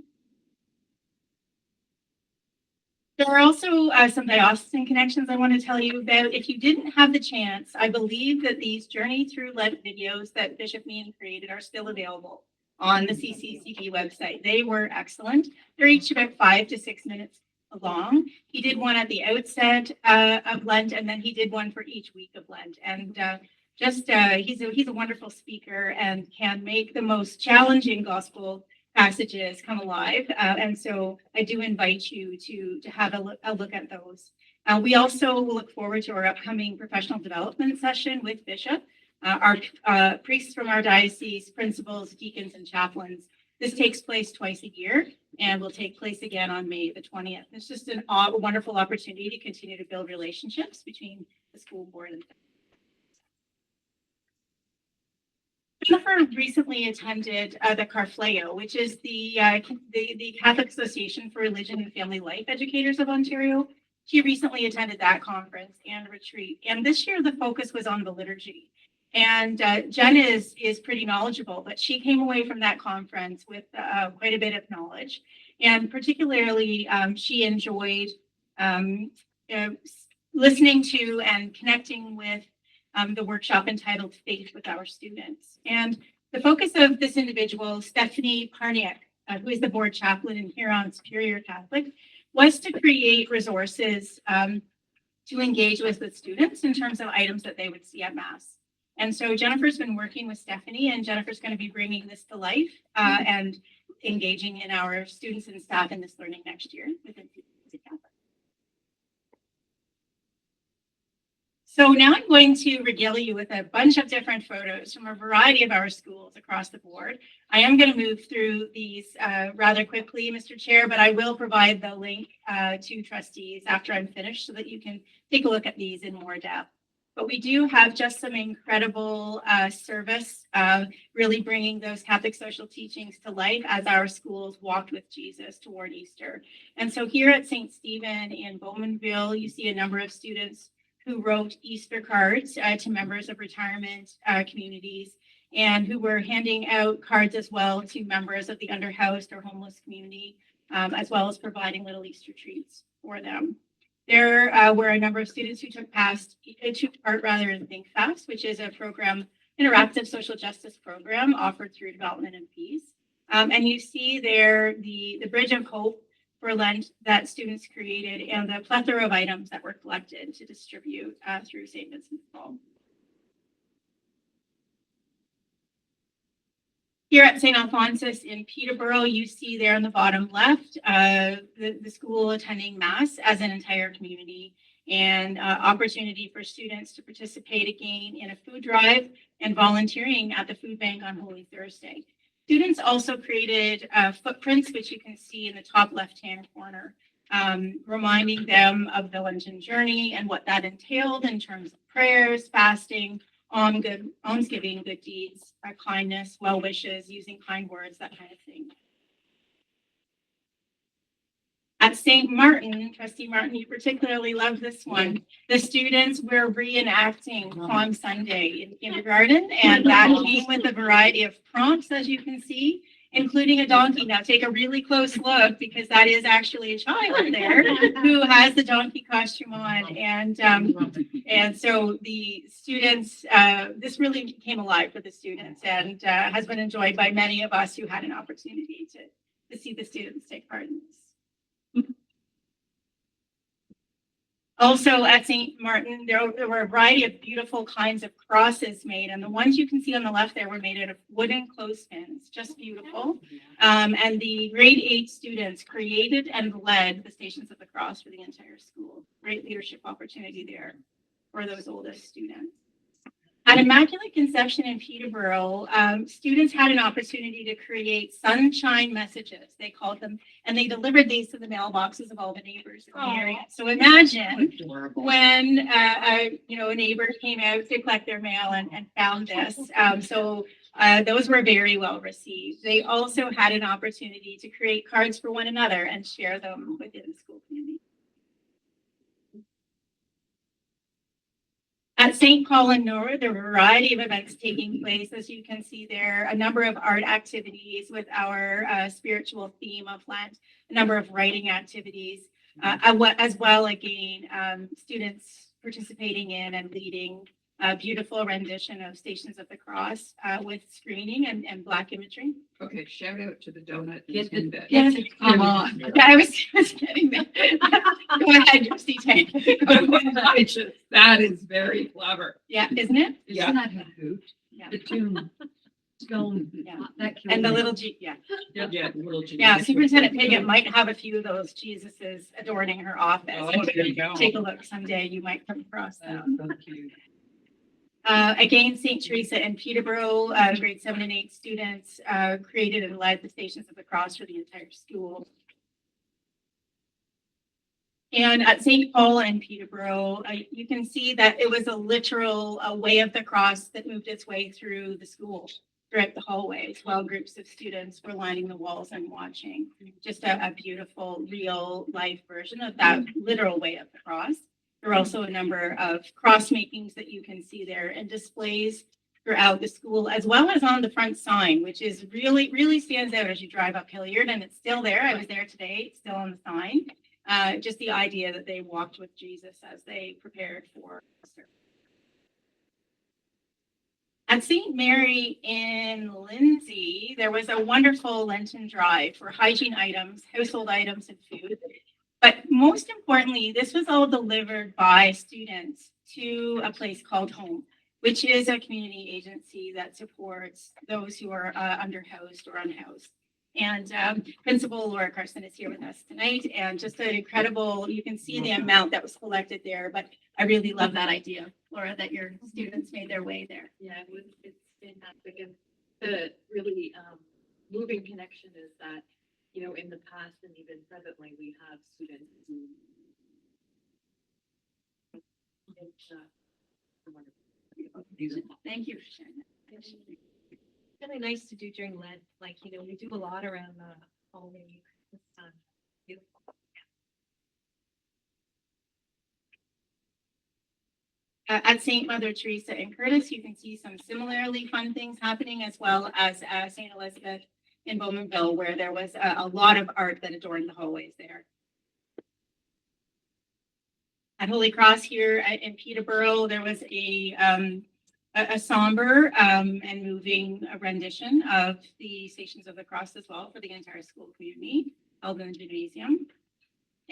There are also some diocesan connections I want to tell you about. If you didn't have the chance, I believe that these Journey Through Lent videos that Bishop Meehan created are still available on the CCCD website. They were excellent. They're each about 5 to 6 minutes long. He did one at the outset of Lent, and then he did one for each week of Lent. And he's a wonderful speaker and can make the most challenging gospel passages come alive. And so I do invite you to have a look at those. We also look forward to our upcoming professional development session with Bishop, our priests from our diocese, principals, deacons, and chaplains. This takes place twice a year and will take place again on May the 20th. It's just a wonderful opportunity to continue to build relationships between the school board and Jennifer recently attended the Carfleo, which is the Catholic Association for Religion and Family Life Educators of Ontario. She recently attended that conference and retreat. And this year, the focus was on the liturgy. And Jen is pretty knowledgeable, but she came away from that conference with quite a bit of knowledge. And particularly, she enjoyed listening to and connecting with the workshop entitled Faith with Our Students. And the focus of this individual, Stephanie Parniak, who is the board chaplain in Huron Superior Catholic, was to create resources to engage with the students in terms of items that they would see at Mass. And so Jennifer's been working with Stephanie, and Jennifer's going to be bringing this to life and engaging in our students and staff in this learning next year within PVNC Catholic. So now I'm going to regale you with a bunch of different photos from a variety of our schools across the board. I am going to move through these rather quickly, Mr. Chair, but I will provide the link to trustees after I'm finished so that you can take a look at these in more depth. But we do have just some incredible service, really bringing those Catholic social teachings to life as our schools walked with Jesus toward Easter. And so here at St. Stephen in Bowmanville, you see a number of students who wrote Easter cards to members of retirement communities and who were handing out cards as well to members of the underhoused or homeless community, as well as providing little Easter treats for them. There were a number of students who took part in Think Fast, which is a program, interactive social justice program offered through Development and Peace. And you see there the Bridge of Hope for Lent that students created and the plethora of items that were collected to distribute through St. Vincent de Paul. Here at St. Alphonsus in Peterborough, you see there on the bottom left, the school attending Mass as an entire community and opportunity for students to participate again in a food drive and volunteering at the food bank on Holy Thursday. Students also created footprints, which you can see in the top left-hand corner. reminding them of the Lenten journey and what that entailed in terms of prayers, fasting, almsgiving, good deeds, kindness, well wishes, using kind words, that kind of thing. At St. Martin, Trustee Martin, you particularly love this one. The students were reenacting Palm Sunday in kindergarten, and that came with a variety of prompts, as you can see, including a donkey. Now take a really close look, because that is actually a child there who has the donkey costume on. And so the students, this really came alive for the students, and has been enjoyed by many of us who had an opportunity to see the students take part in this. Also at St. Martin, there were a variety of beautiful kinds of crosses made, and the ones you can see on the left there were made out of wooden clothespins, just beautiful. And the grade 8 students created and led the Stations of the Cross for the entire school. Great leadership opportunity there for those oldest students. At Immaculate Conception in Peterborough, students had an opportunity to create sunshine messages, they called them, and they delivered these to the mailboxes of all the neighbors in the area. So imagine when a neighbor came out to collect their mail and found this. Those were very well received. They also had an opportunity to create cards for one another and share them within the school community. At St. Paul and Nora, there were a variety of events taking place. As you can see there, a number of art activities with our spiritual theme of Lent, a number of writing activities, as well, again, students participating in and leading a beautiful rendition of Stations of the Cross with screening and Black imagery. Okay, shout out to the donut. Get the- Yes, Come on. yeah, I was getting that. Go ahead, Trustee Tank. That is very clever. Yeah, isn't it? Yeah. Isn't that a hoot? Yeah. The tune. Stone. Yeah. That And the killed me. little G, yeah. Yeah, little Yeah, Superintendent Piggott might have a few of those Jesuses adorning her office. Oh, there you go. Take a look someday, you might come across them. Thank you. Again, St. Teresa and Peterborough, grade 7 and 8 students created and led the Stations of the Cross for the entire school. And at St. Paul and Peterborough, you can see that it was a literal way of the cross that moved its way through the school, throughout the hallways, while groups of students were lining the walls and watching. Just a beautiful, real life version of that literal way of the cross. There are also a number of cross makings that you can see there and displays throughout the school, as well as on the front sign, which is really stands out as you drive up Hilliard, and it's still there. I was there today, it's still on the sign. Just the idea that they walked with Jesus as they prepared for Easter. At St. Mary in Lindsay, there was a wonderful Lenten drive for hygiene items, household items, and food. But most importantly, this was all delivered by students to a place called Home, which is a community agency that supports those who are underhoused or unhoused. And Principal Laura Carson is here with us tonight, and just an incredible, you can see the amount that was collected there, but I really love that idea, Laura, that your students made their way there. Yeah, it's fantastic. And the really moving connection is that, in the past and even presently, we have students who Thank you for sharing that. Really nice to do during Lent. We do a lot around the holiday. It's beautiful. At St. Mother Teresa and Curtis, you can see some similarly fun things happening, as well as St. Elizabeth in Bowmanville, where there was a lot of art that adorned the hallways there. At Holy Cross here in Peterborough, there was a somber and moving rendition of the Stations of the Cross as well for the entire school community, held in the gymnasium.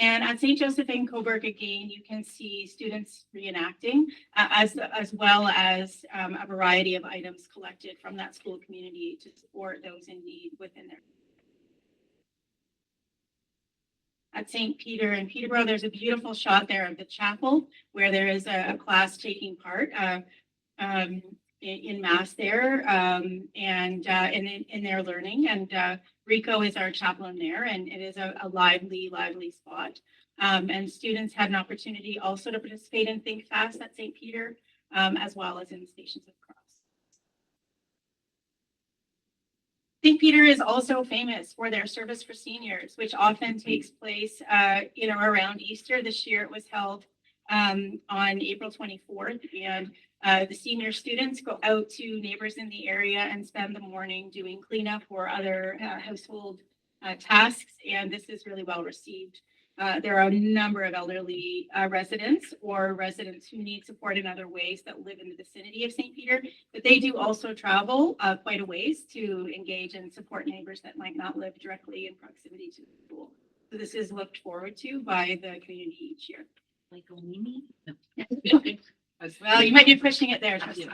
And at St. Joseph in Coburg, again, you can see students reenacting, as well as a variety of items collected from that school community to support those in need within their. At St. Peter in Peterborough, there's a beautiful shot there of the chapel where there is a class taking part in Mass there and in their learning, and Rico is our chaplain there, and it is a lively, lively spot. And students had an opportunity also to participate in Think Fast at St. Peter, as well as in Stations of Cross. St. Peter is also famous for their service for seniors, which often takes place, around Easter. This year it was held on April 24th, and the senior students go out to neighbors in the area and spend the morning doing cleanup or other household tasks, and this is really well received. There are a number of elderly residents or residents who need support in other ways that live in the vicinity of St. Peter, but they do also travel quite a ways to engage and support neighbors that might not live directly in proximity to the school. So this is looked forward to by the community each year. Like a Mimi? No. Well, you might be pushing it there. Trustee.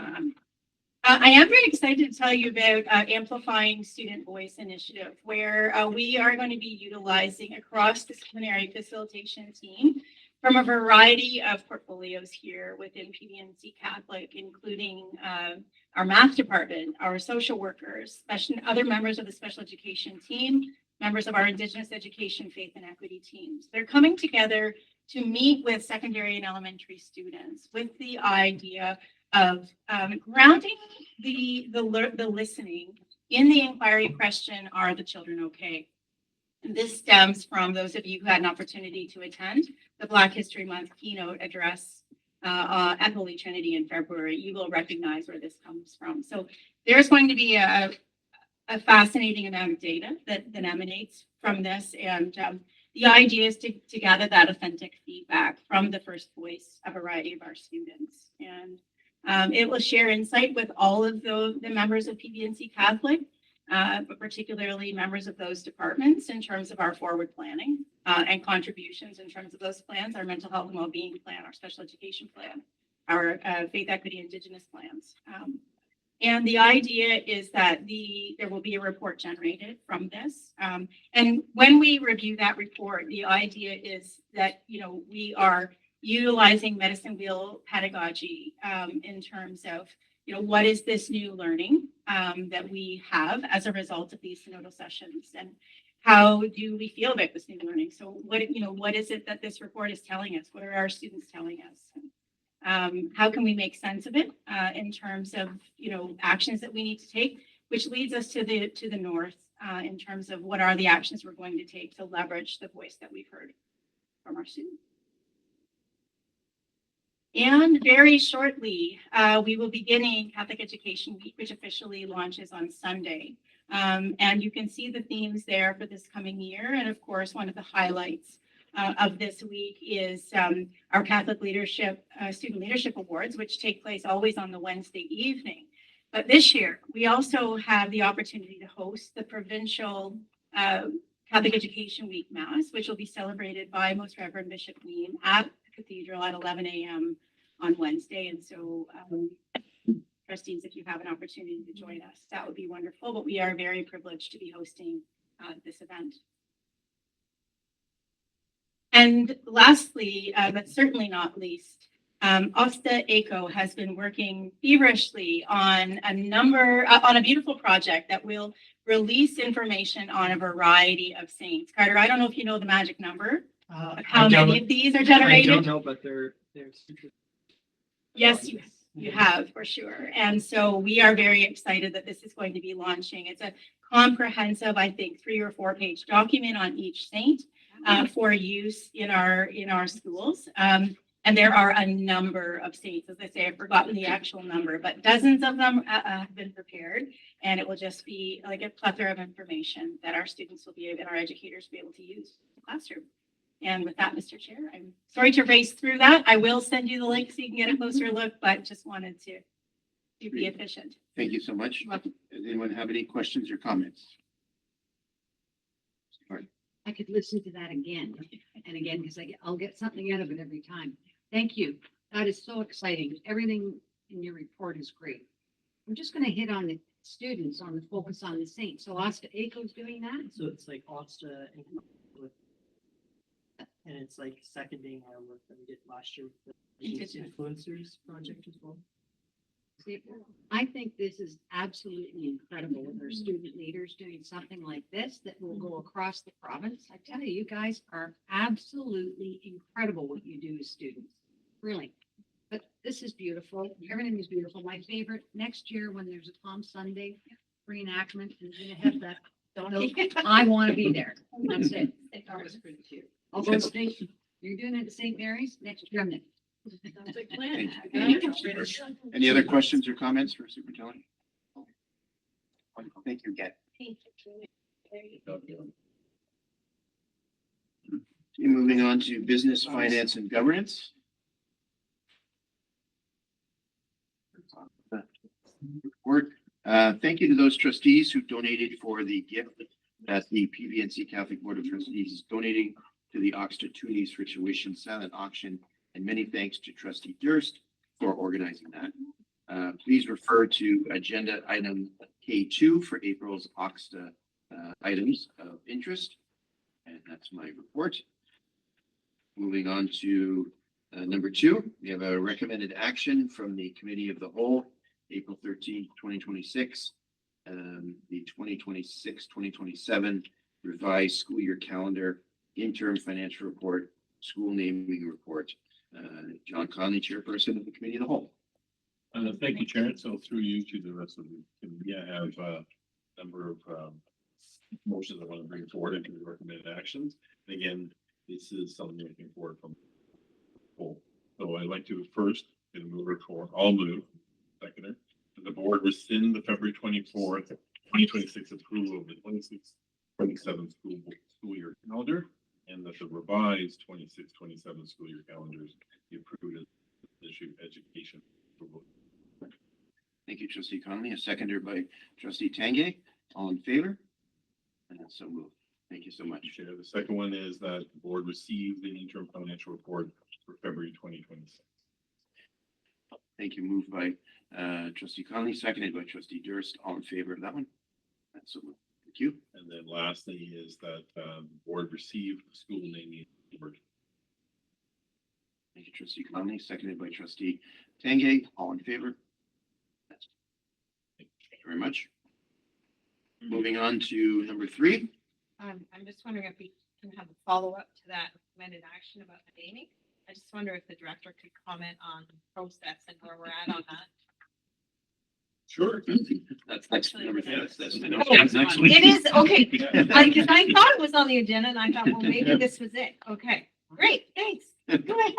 I am very excited to tell you about Amplifying Student Voice Initiative, where we are going to be utilizing a cross-disciplinary facilitation team from a variety of portfolios here within PVNC Catholic, including our math department, our social workers, other members of the special education team, members of our Indigenous education, faith, and equity teams. They're coming together to meet with secondary and elementary students with the idea of grounding the listening in the inquiry question, are the children okay? And this stems from those of you who had an opportunity to attend the Black History Month keynote address at Holy Trinity in February. You will recognize where this comes from. So there's going to be a fascinating amount of data that emanates from this, and the idea is to gather that authentic feedback from the first voice, a variety of our students. And it will share insight with all of the members of PVNC Catholic, but particularly members of those departments in terms of our forward planning and contributions in terms of those plans, our mental health and well-being plan, our special education plan, our faith, equity, Indigenous plans. And the idea is that there will be a report generated from this. And when we review that report, the idea is that, we are utilizing medicine wheel pedagogy in terms of, what is this new learning that we have as a result of these synodal sessions, and how do we feel about this new learning? So what is it that this report is telling us? What are our students telling us? How can we make sense of it in terms of, actions that we need to take, which leads us to the north in terms of what are the actions we're going to take to leverage the voice that we've heard from our students. And very shortly, we will be beginning Catholic Education Week, which officially launches on Sunday. And you can see the themes there for this coming year. And of course, one of the highlights of this week is our Catholic Leadership Student Leadership Awards, which take place always on the Wednesday evening. But this year, we also have the opportunity to host the provincial Catholic Education Week Mass, which will be celebrated by Most Reverend Bishop Ween at the Cathedral at 11 a.m. on Wednesday. And so, trustees, if you have an opportunity to join us, that would be wonderful. But we are very privileged to be hosting this event. And lastly, but certainly not least, OCSTA ACO has been working feverishly on a beautiful project that will release information on a variety of saints. Carter, I don't know if you know the magic number of how many of these are generated. I don't know, but they're Yes, you have for sure. And so we are very excited that this is going to be launching. It's a comprehensive, I think, 3 or 4 page document on each saint for use in our schools. And there are a number of saints. As I say, I've forgotten the actual number, but dozens of them have been prepared. And it will just be like a plethora of information that our students will be able, and our educators will be able to use in the classroom. And with that, Mr. Chair, I'm sorry to race through that. I will send you the link so you can get a closer look, but just wanted to be efficient. Thank you so much. Does anyone have any questions or comments? I could listen to that again and again because I'll get something out of it every time. Thank you. That is so exciting. Everything in your report is great. I'm just going to hit on the students on the focus on the saints. So OCSTA ACO is doing that. So it's like OCSTA and it's like seconding our work that we did last year with the Indigenous Influencers project as well. See, I think this is absolutely incredible with our student leaders doing something like this that will go across the province. I tell you, you guys are absolutely incredible what you do as students, really. But this is beautiful. Everything is beautiful. My favorite, next year when there's a Palm Sunday reenactment and we're gonna have that donkey, I want to be there. That's it. That was pretty cute. I'll go station. You're doing it at St. Mary's next year. Sounds like a plan. Any other questions or comments for Superintendent? Thank you again. Moving on to business, finance, and governance. Report. Thank you to those trustees who donated for the gift that the PVNC Catholic Board of Trustees is donating to the OCSTA Toonies for tuition silent auction, and many thanks to Trustee Durst for organizing that. Please refer to agenda item K2 for April's OCSTA items of interest. And that's my report. Moving on to number 2, we have a recommended action from the Committee of the Whole, April 13th, 2026. The 2026-2027 revised school year calendar, interim financial report, school naming report. John Conley, Chairperson of the Committee of the Whole. Thank you, Chair. So through you to the rest of the committee, I have a number of motions I want to bring forward into the recommended actions. And again, this is something we're looking forward from whole. So I'd like to first I'll move, seconder, that the board rescind the February 24th, 2026 approval of the 26-27 school year calendar, and that the revised 26-27 school year calendars be approved as issue education. Thank you, Trustee Conley. A seconder by Trustee Tanguay. All in favor? And that's so moved. Thank you so much. Chair, the second one is that the board receive the interim financial report for February 2026. Thank you. Moved by Trustee Conley, seconded by Trustee Durst. All in favor of that one? That's so moved. Thank you. And then lastly is that the board receive the school naming report. Thank you, Trustee Conley, seconded by Trustee Tanguay. All in favor? Thank you very much. Moving on to number 3. I'm just wondering if we can have a follow-up to that recommended action about the naming. I just wonder if the director could comment on the process and where we're at on that. Sure. That's number 3. That's Next week. It is, okay, because I thought it was on the agenda and I thought, well, maybe this was it. Okay, great, thanks. Go ahead.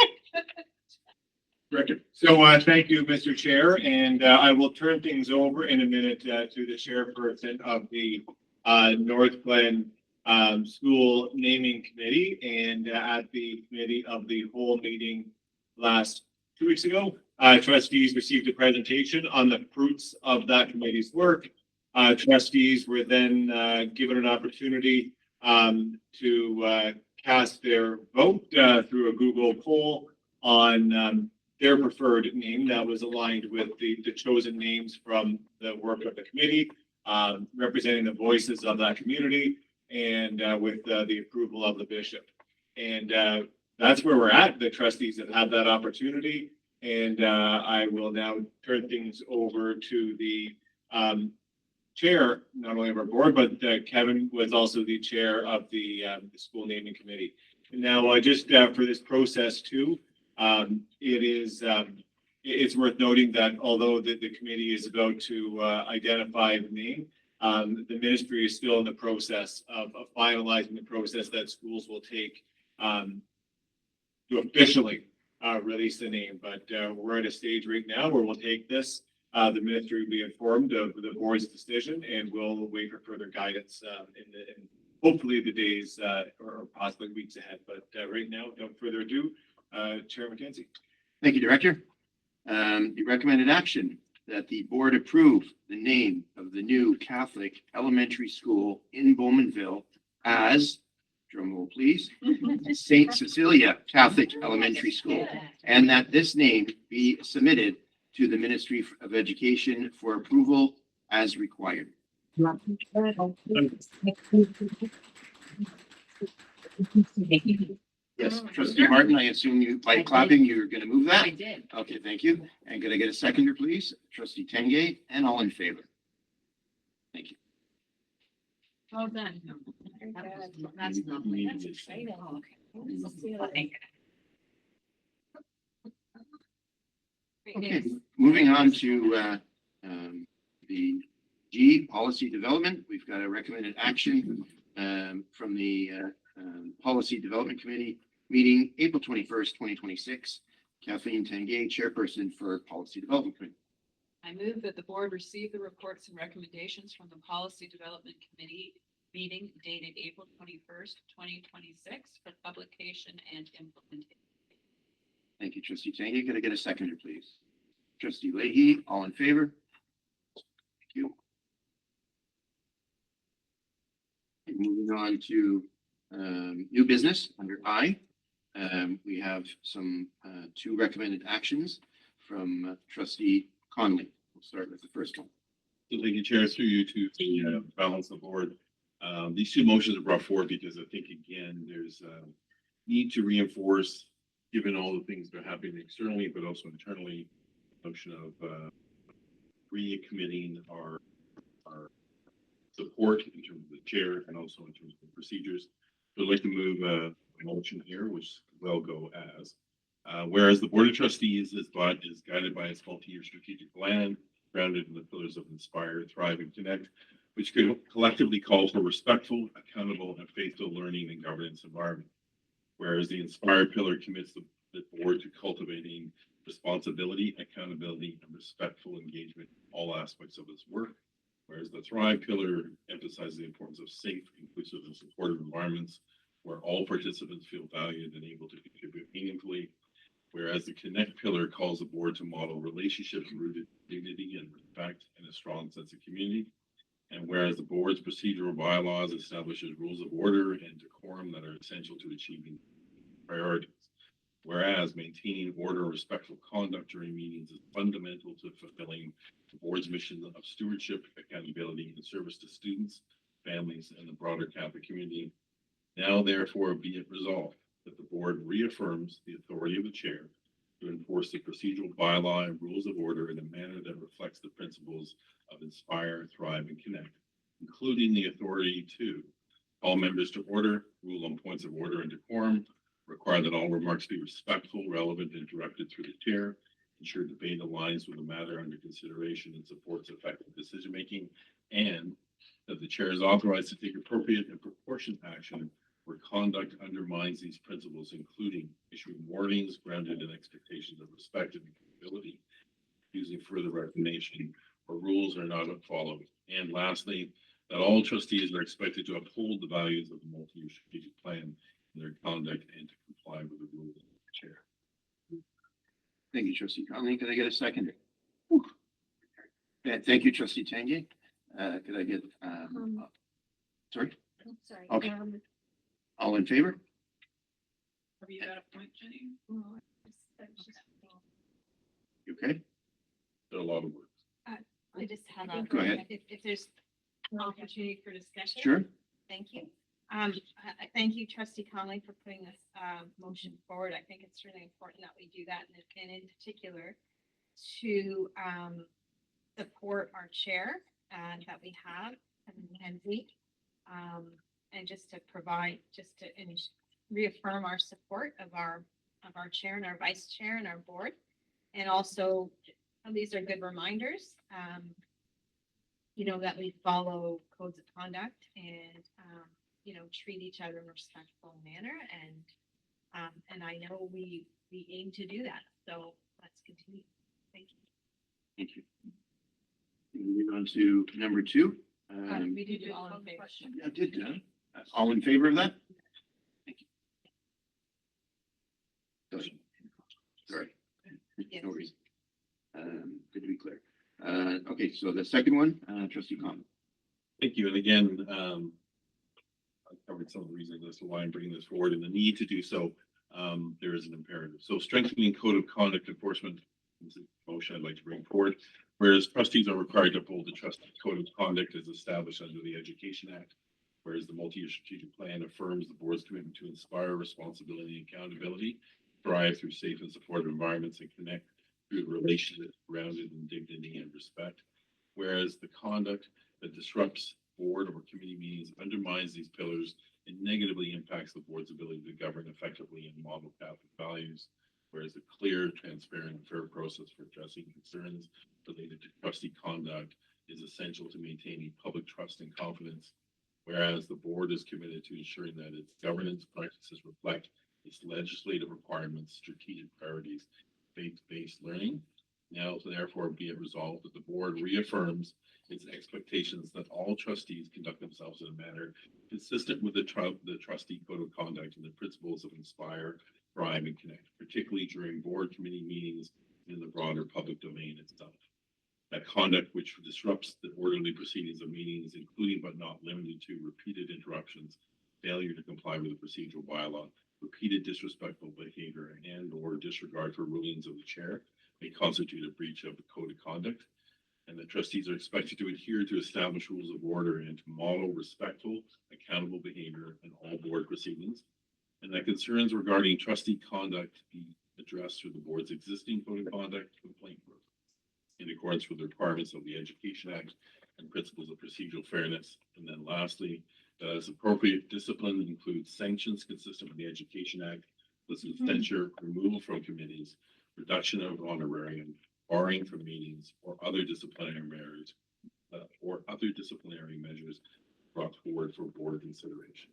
Record. So thank you, Mr. Chair, and I will turn things over in a minute to the chairperson of the Northglen School Naming Committee. And at the Committee of the Whole meeting last 2 weeks ago, trustees received a presentation on the fruits of that committee's work. Trustees were then given an opportunity to cast their vote through a Google poll on their preferred name that was aligned with the chosen names from the work of the committee, representing the voices of that community, and with the approval of the bishop. And that's where we're at. The trustees have had that opportunity, and I will now turn things over to the chair, not only of our board, but Kevin was also the chair of the school naming committee. And now just for this process too, it's worth noting that although the committee is about to identify the name, the ministry is still in the process of finalizing the process that schools will take to officially release the name. But we're at a stage right now where we'll take this. The ministry will be informed of the board's decision, and we'll wait for further guidance in hopefully the days or possibly weeks ahead. But right now, without further ado, Chair McKenzie. Thank you, Director. The recommended action that the board approve the name of the new Catholic elementary school in Bowmanville as, drum roll please, St. Cecilia Catholic Elementary School, and that this name be submitted to the Ministry of Education for approval as required. Yes, trustee Martin, I assume you, by I did. clapping, you're going to move that? I did. Okay, thank you. And could I get a seconder, please? Trustee Tenge, and all in favor? Thank you. Well done. That's lovely. That's exciting. Oh, See okay. Great Okay, news. moving on to the G, policy development. We've got a recommended action from the Policy Development Committee meeting April 21st, 2026. Kathleen Tenge, chairperson for Policy Development Committee. I move that the board receive the reports and recommendations from the Policy Development Committee meeting dated April 21st, 2026 for publication and implementation. Thank you, trustee Tenge. Could I get a seconder, please? Trustee Leahy, all in favor? Thank you. Okay, moving on to new business under I. We have some two recommended actions from trustee Conley. We'll start with the first one. So thank you, Chair, through you to balance the board. These two motions are brought forward because I think, again, there's a need to reinforce, given all the things that are happening externally, but also internally, the notion of recommitting our support in terms of the chair and also in terms of the procedures. So I'd like to move a motion here, which will go as, whereas the Board of Trustees is guided by its multi-year strategic plan, grounded in the pillars of Inspire, Thrive, and Connect, which could collectively call for respectful, accountable, and faithful learning and governance environment. Whereas the Inspire pillar commits the board to cultivating responsibility, accountability, and respectful engagement in all aspects of its work. Whereas the Thrive pillar emphasizes the importance of safe, inclusive, and supportive environments where all participants feel valued and able to contribute meaningfully. Whereas the Connect pillar calls the board to model relationships rooted in dignity and respect and a strong sense of community. And whereas the board's procedural bylaws establishes rules of order and decorum that are essential to achieving priorities. Whereas maintaining order and respectful conduct during meetings is fundamental to fulfilling the board's mission of stewardship, accountability, and service to students, families, and the broader Catholic community. Now, therefore, be it resolved that the board reaffirms the authority of the chair to enforce the procedural bylaw and rules of order in a manner that reflects the principles of Inspire, Thrive, and Connect, including the authority to call members to order, rule on points of order and decorum, require that all remarks be respectful, relevant, and directed through the chair, ensure debate aligns with the matter under consideration and supports effective decision-making, and that the chair is authorized to take appropriate and proportionate action where conduct undermines these principles, including issuing warnings grounded in expectations of respect and accountability, using further recognition where rules are not followed. And lastly, that all trustees are expected to uphold the values of the multi-year strategic plan in their conduct and to comply with the rules of the chair. Thank you, trustee Conley. Could I get a seconder? Thank you, trustee Tenge. Could I get, sorry, Sorry. Okay. All in favor? Have you got a point, Jenny? You okay? There are a lot of words. I just have a. Go ahead. If there's an opportunity for discussion. Sure. Thank you. I thank you, trustee Conley, for putting this motion forward. I think it's really important that we do that, and in particular to support our chair that we have, and and just to provide, reaffirm our support of our chair and our vice chair and our board, and also these are good reminders. That we follow codes of conduct and treat each other in a respectful manner, and I know we aim to do that. So let's continue. Thank you. Thank you. Moving on to number two. We did do all in favor. I did, all in favor of that? Thank you. Sorry. Yes. No reason. Good to be clear. Okay, so the second one, trustee Conley. Thank you. And again, I covered some of the reasons as to why I'm bringing this forward and the need to do so. There is an imperative. So strengthening code of conduct enforcement is a motion I'd like to bring forward. Whereas trustees are required to uphold the trustee code of conduct as established under the Education Act. Whereas the multi-year strategic plan affirms the board's commitment to inspire responsibility and accountability, thrive through safe and supportive environments, and connect through relationships grounded in dignity and respect. Whereas the conduct that disrupts board or committee meetings undermines these pillars and negatively impacts the board's ability to govern effectively and model Catholic values. Whereas a clear, transparent, and fair process for addressing concerns related to trustee conduct is essential to maintaining public trust and confidence. Whereas the board is committed to ensuring that its governance practices reflect its legislative requirements, strategic priorities, faith-based learning. Now, therefore, be it resolved that the board reaffirms its expectations that all trustees conduct themselves in a manner consistent with the trustee code of conduct and the principles of inspire, thrive, and connect, particularly during board committee meetings and in the broader public domain itself. That conduct which disrupts the orderly proceedings of meetings, including but not limited to repeated interruptions, failure to comply with the procedural bylaw, repeated disrespectful behavior, and or disregard for rulings of the chair, may constitute a breach of the code of conduct, and the trustees are expected to adhere to established rules of order and to model respectful, accountable behavior in all board proceedings, and that concerns regarding trustee conduct be addressed through the board's existing code of conduct complaint book in accordance with the requirements of the Education Act and principles of procedural fairness. And then lastly, that as appropriate, discipline includes sanctions consistent with the Education Act, with censure, removal from committees, reduction of honorarium, barring from meetings, or other disciplinary measures brought forward for board consideration.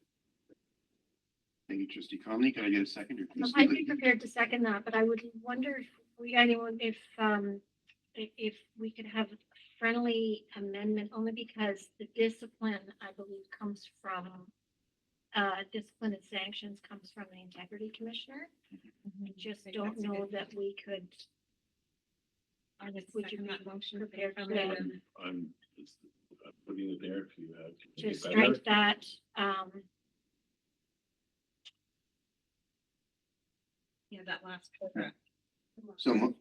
Thank you, Trustee Conley. Can I get a second? Or I'd be prepared to second that, but I would wonder if we could have a friendly amendment, only because the discipline, I believe, comes from, discipline and sanctions comes from the integrity commissioner. I just don't know that we could. Would you make a motion prepared for that? I'm putting it there if you have. To strike that, Yeah, that last paragraph. So,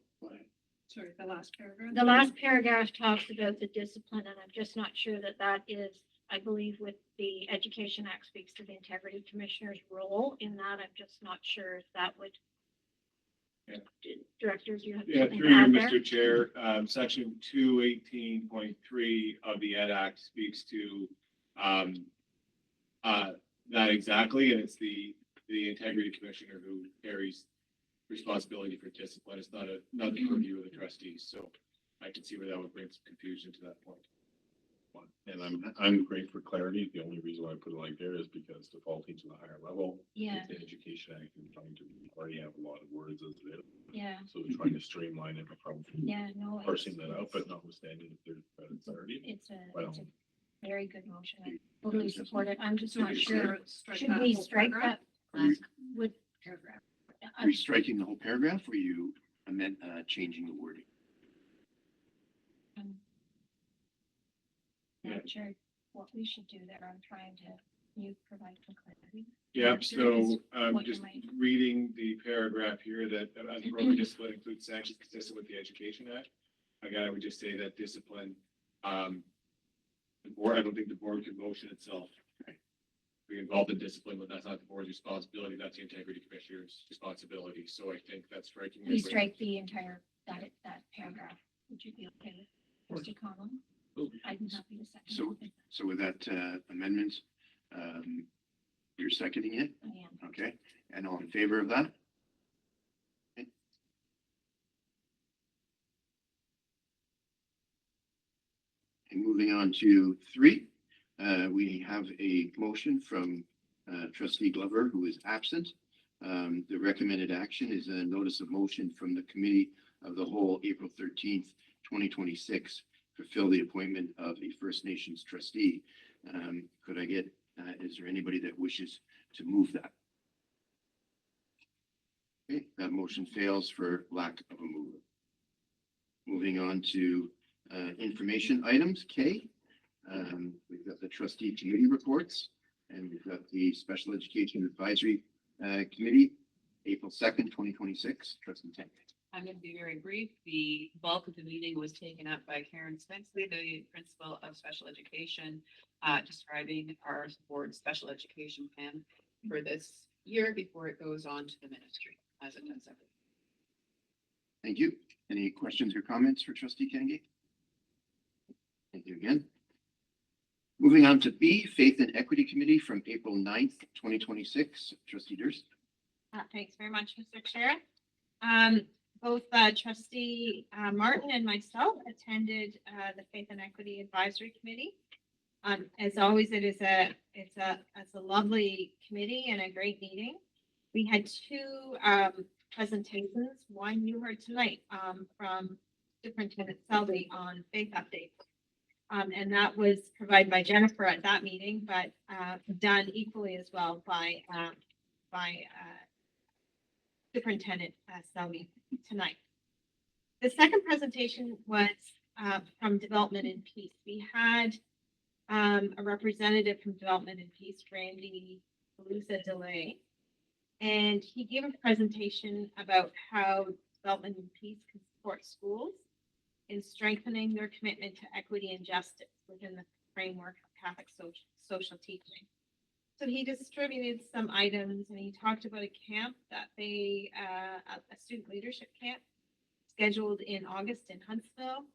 Sorry, the last paragraph. the last paragraph talks about the discipline, and I'm just not sure that that is, I believe with the Education Act speaks to the integrity commissioner's role in that. I'm just not sure if that would. Yeah. Directors, you have Yeah, something through to you, add there? Mr. Chair, section 218.3 of the Ed Act speaks to that exactly, and it's the integrity commissioner who carries responsibility for discipline. It's not the purview of the trustees, so I can see where that would bring some confusion to that point. And I'm great for clarity. The only reason why I put it like there is because defaulting to the higher level. Yeah, The Education Act and trying to already have a lot of words as it is. yeah, So trying to streamline it, probably yeah, no. parsing that out, but notwithstanding if there's clarity. It's a Well, very good motion. I totally support it. I'm just So not we sure. strike Should that we whole strike paragraph? that? Last Would, Paragraph. are you striking the whole paragraph, or are you changing the wording? not sure what we should do there. I'm trying to, you provide some clarity. Yep, so What you just might- reading the paragraph here that as appropriate discipline includes sanctions consistent with the Education Act. Again, I would just say that discipline, the board, I don't think the board can motion itself. Be involved in discipline, but that's not the board's responsibility, that's the integrity commissioner's responsibility, so I think that's striking. We strike the entire, that paragraph. Would you be okay with Trustee Conlon? I'm happy to second. it. So with that amendment, you're seconding it? I am. Okay, and all in favor of that? Okay. And moving on to 3, we have a motion from Trustee Glover, who is absent. The recommended action is a notice of motion from the Committee of the Whole, April 13th, 2026, to fill the appointment of a First Nations trustee. Could I get, is there anybody that wishes to move that? Okay, that motion fails for lack of a mover. Moving on to information items, K. We've got the trustee committee reports, and we've got the Special Education Advisory Committee, April 2nd, 2026. Trustee Tank. I'm going to be very brief. The bulk of the meeting was taken up by Karen Spenceley, the principal of special education, describing our board's special education plan for this year before it goes on to the ministry, as it does every. Thank you. Any questions or comments for trustee Kennedy? Thank you again. Moving on to B, Faith and Equity Committee from April 9th, 2026. Trustee Durst. Thanks very much, Mr. Chair. Both trustee Martin and myself attended the Faith and Equity Advisory Committee. As always, it's a lovely committee and a great meeting. We had two presentations. One you heard tonight from Superintendent Selby on faith updates. And that was provided by Jennifer at that meeting, but done equally as well by Superintendent Selby tonight. The second presentation was from Development and Peace. We had a representative from Development and Peace, Randy Delay, and he gave a presentation about how Development and Peace can support schools in strengthening their commitment to equity and justice within the framework of Catholic social teaching. So he distributed some items and he talked about a camp that a student leadership camp scheduled in August in Huntsville.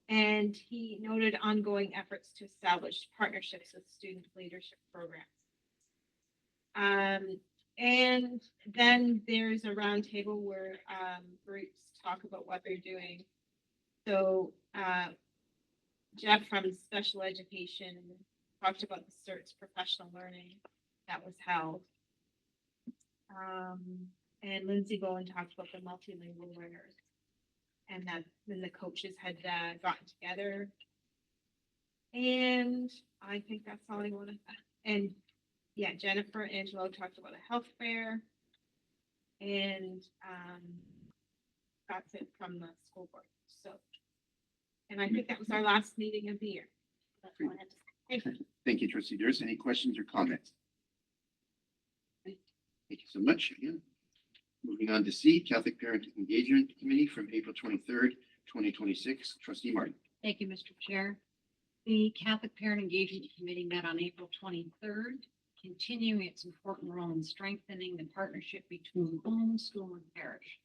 And he noted ongoing efforts to establish partnerships with student leadership programs. And then there's a roundtable where groups talk about what they're doing. So Jeff from special education talked about the CERTS professional learning that was held. And Lindsay Bowen talked about the multilingual learners, and that then the coaches had gotten together. And I think that's all I want to. And yeah, Jennifer Angelo talked about a health fair, and that's it from the school board. So, and I think that was our last meeting of the year. That's all I have to say. Thank you. Thank you, Trustee Durst. Any questions or comments? Thank you so much. Again. Moving on to C, Catholic Parent Engagement Committee from April 23rd, 2026. Trustee Martin. Thank you, Mr. Chair. The Catholic Parent Engagement Committee met on April 23rd, continuing its important role in strengthening the partnership between home, school, and parish.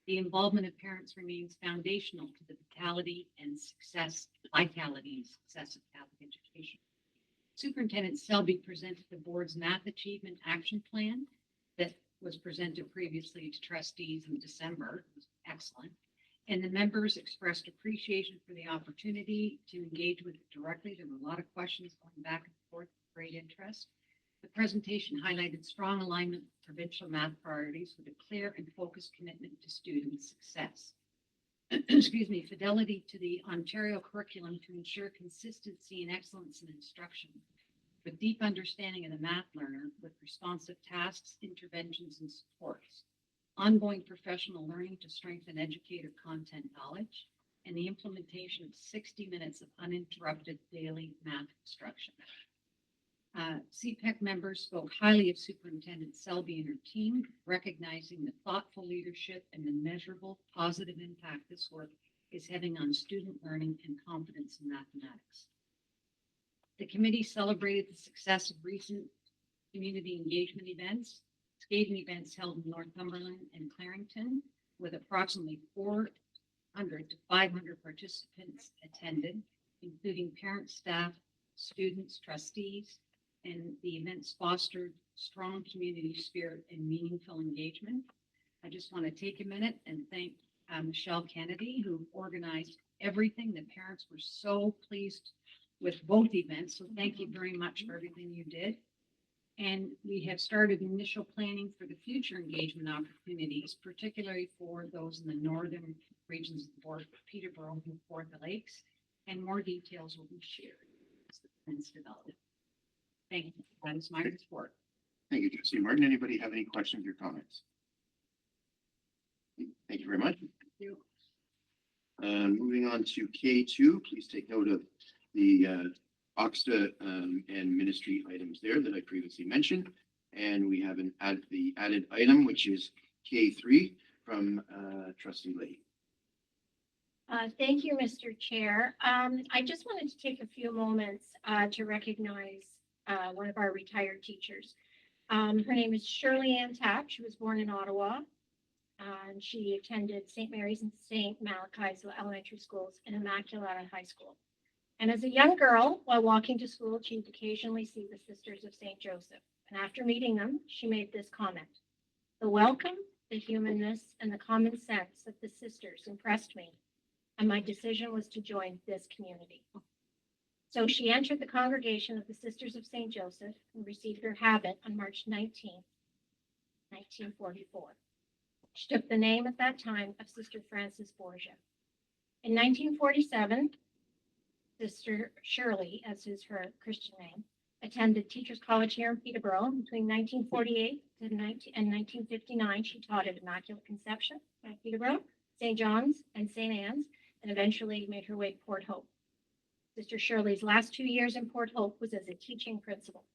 The involvement of parents remains foundational to the vitality and success of Catholic education. Superintendent Selby presented the board's math achievement action plan that was presented previously to trustees in December. It was excellent. And the members expressed appreciation for the opportunity to engage with it directly. There were a lot of questions going back and forth with great interest. The presentation highlighted strong alignment with provincial math priorities with a clear and focused commitment to student success. Excuse me, fidelity to the Ontario curriculum to ensure consistency and excellence in instruction, with deep understanding of the math learner with responsive tasks, interventions, and supports, ongoing professional learning to strengthen educator content knowledge, and the implementation of 60 minutes of uninterrupted daily math instruction. CPEC members spoke highly of Superintendent Selby and her team, recognizing the thoughtful leadership and the measurable positive impact this work is having on student learning and confidence in mathematics. The committee celebrated the success of recent community engagement events, skating events held in Northumberland and Clarington, with approximately 400 to 500 participants attended, including parents, staff, students, trustees, and the events fostered strong community spirit and meaningful engagement. I just want to take a minute and thank Michelle Kennedy, who organized everything. The parents were so pleased with both events, so thank you very much for everything you did. And we have started initial planning for the future engagement opportunities, particularly for those in the northern regions of the board, Peterborough and Fort Lakes, and more details will be shared as the plans develop. Thank you. That is my report. Thank you, Trustee Martin. Anybody have any questions or comments? Thank you very much. Thank you. Moving on to K2, please take note of the OCSTA and ministry items there that I previously mentioned. And we have the added item, which is K3, from trustee Lee. Thank you, Mr. Chair. I just wanted to take a few moments to recognize one of our retired teachers. Her name is Shirley Ann Tapp. She was born in Ottawa. And she attended St. Mary's and St. Malachi's elementary schools and Immaculata High School. And as a young girl, while walking to school, she would occasionally see the Sisters of St. Joseph. And after meeting them, she made this comment: "The welcome, the humanness, and the common sense of the sisters impressed me, and my decision was to join this community." So she entered the congregation of the Sisters of St. Joseph and received her habit on March 19th, 1944. She took the name at that time of Sister Frances Borgia. In 1947, Sister Shirley, as is her Christian name, attended Teachers College here in Peterborough. Between 1948 and 1959, she taught at Immaculate Conception at Peterborough, St. John's, and St. Anne's, and eventually made her way to Port Hope. Sister Shirley's last 2 years in Port Hope was as a teaching principal.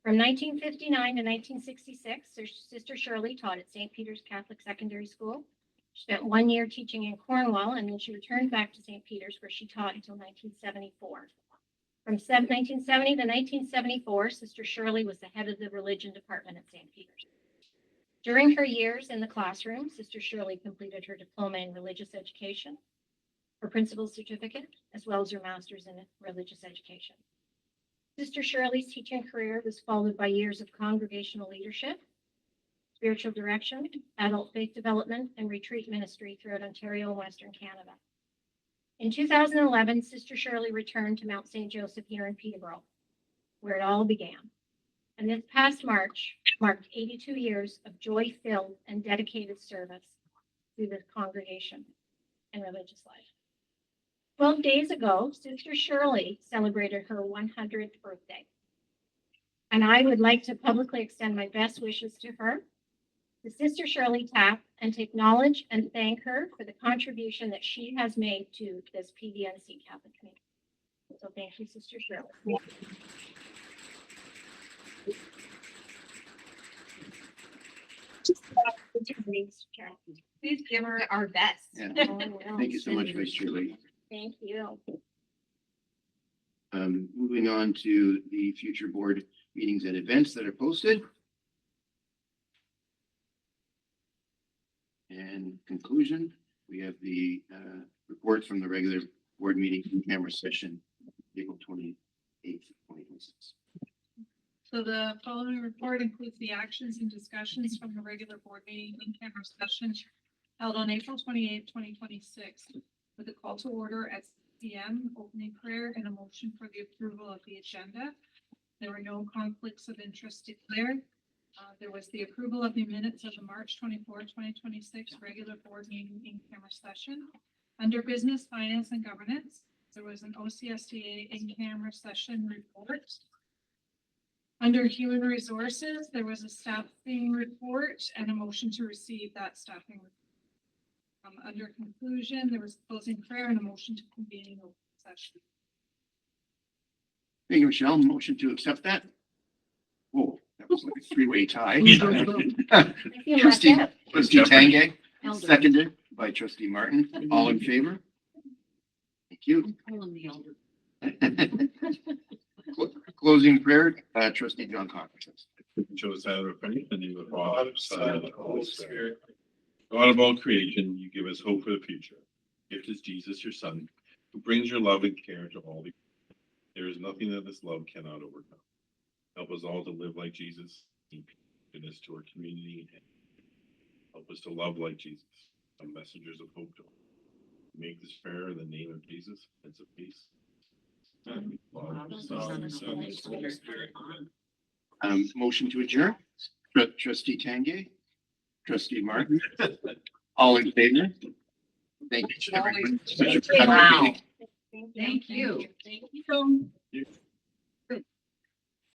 From 1959 to 1966, Sister Shirley taught at St. Peter's Catholic Secondary School. She spent 1 year teaching in Cornwall, and then she returned back to St. Peter's, where she taught until 1974. From 1970 to 1974, Sister Shirley was the head of the religion department at St. Peter's. During her years in the classroom, Sister Shirley completed her diploma in religious education, her principal's certificate, as well as her master's in religious education. Sister Shirley's teaching career was followed by years of congregational leadership, spiritual direction, adult faith development, and retreat ministry throughout Ontario and Western Canada. In 2011, Sister Shirley returned to Mount St. Joseph here in Peterborough, where it all began. And this past March marked 82 years of joy-filled and dedicated service through the congregation and religious life. 12 days ago, Sister Shirley celebrated her 100th birthday. And I would like to publicly extend my best wishes to her, to Sister Shirley Tapp, and to acknowledge and thank her for the contribution that she has made to this PVNC Catholic community. So thank you, Sister Shirley. Please give her our best. Yeah. Thank you so much, Vice Chair Lee. Thank you. Moving on to the future board meetings and events that are posted. And conclusion, we have the report from the regular board meeting in-camera session, April 28th, 2026. So the following report includes the actions and discussions from the regular board meeting in-camera session held on April 28th, 2026, with a call to order at P.M, opening prayer, and a motion for the approval of the agenda. There were no conflicts of interest declared. There was the approval of the minutes of the March 24, 2026 regular board meeting in-camera session. Under business, finance, and governance, there was an OCSTA in-camera session report. Under human resources, there was a staffing report and a motion to receive that staffing report. Under conclusion, there was closing prayer and a motion to convene an open session. Thank you, Michelle. Motion to accept that. Whoa, that was like a three-way tie. I feel Trustee left out. Trustee Tangay, Elder. seconded by Trustee Martin. All in favor? Thank you. Call him the elder. Closing prayer, Trustee John Conference. Show us how to pray in the name of the Father, Son, and the Holy Spirit. God of all creation, you give us hope for the future. Gift is Jesus, your Son, who brings your love and care to all the. There is nothing that this love cannot overcome. Help us all to live like Jesus, goodness to our community, and help us to love like Jesus, some messengers of hope to all. Make this prayer in the name of Jesus, Prince of Peace. Motion to adjourn. Trustee Tangay, Trustee Martin. All in favor? Thank you. everyone. Wow. Thank you. Thank you.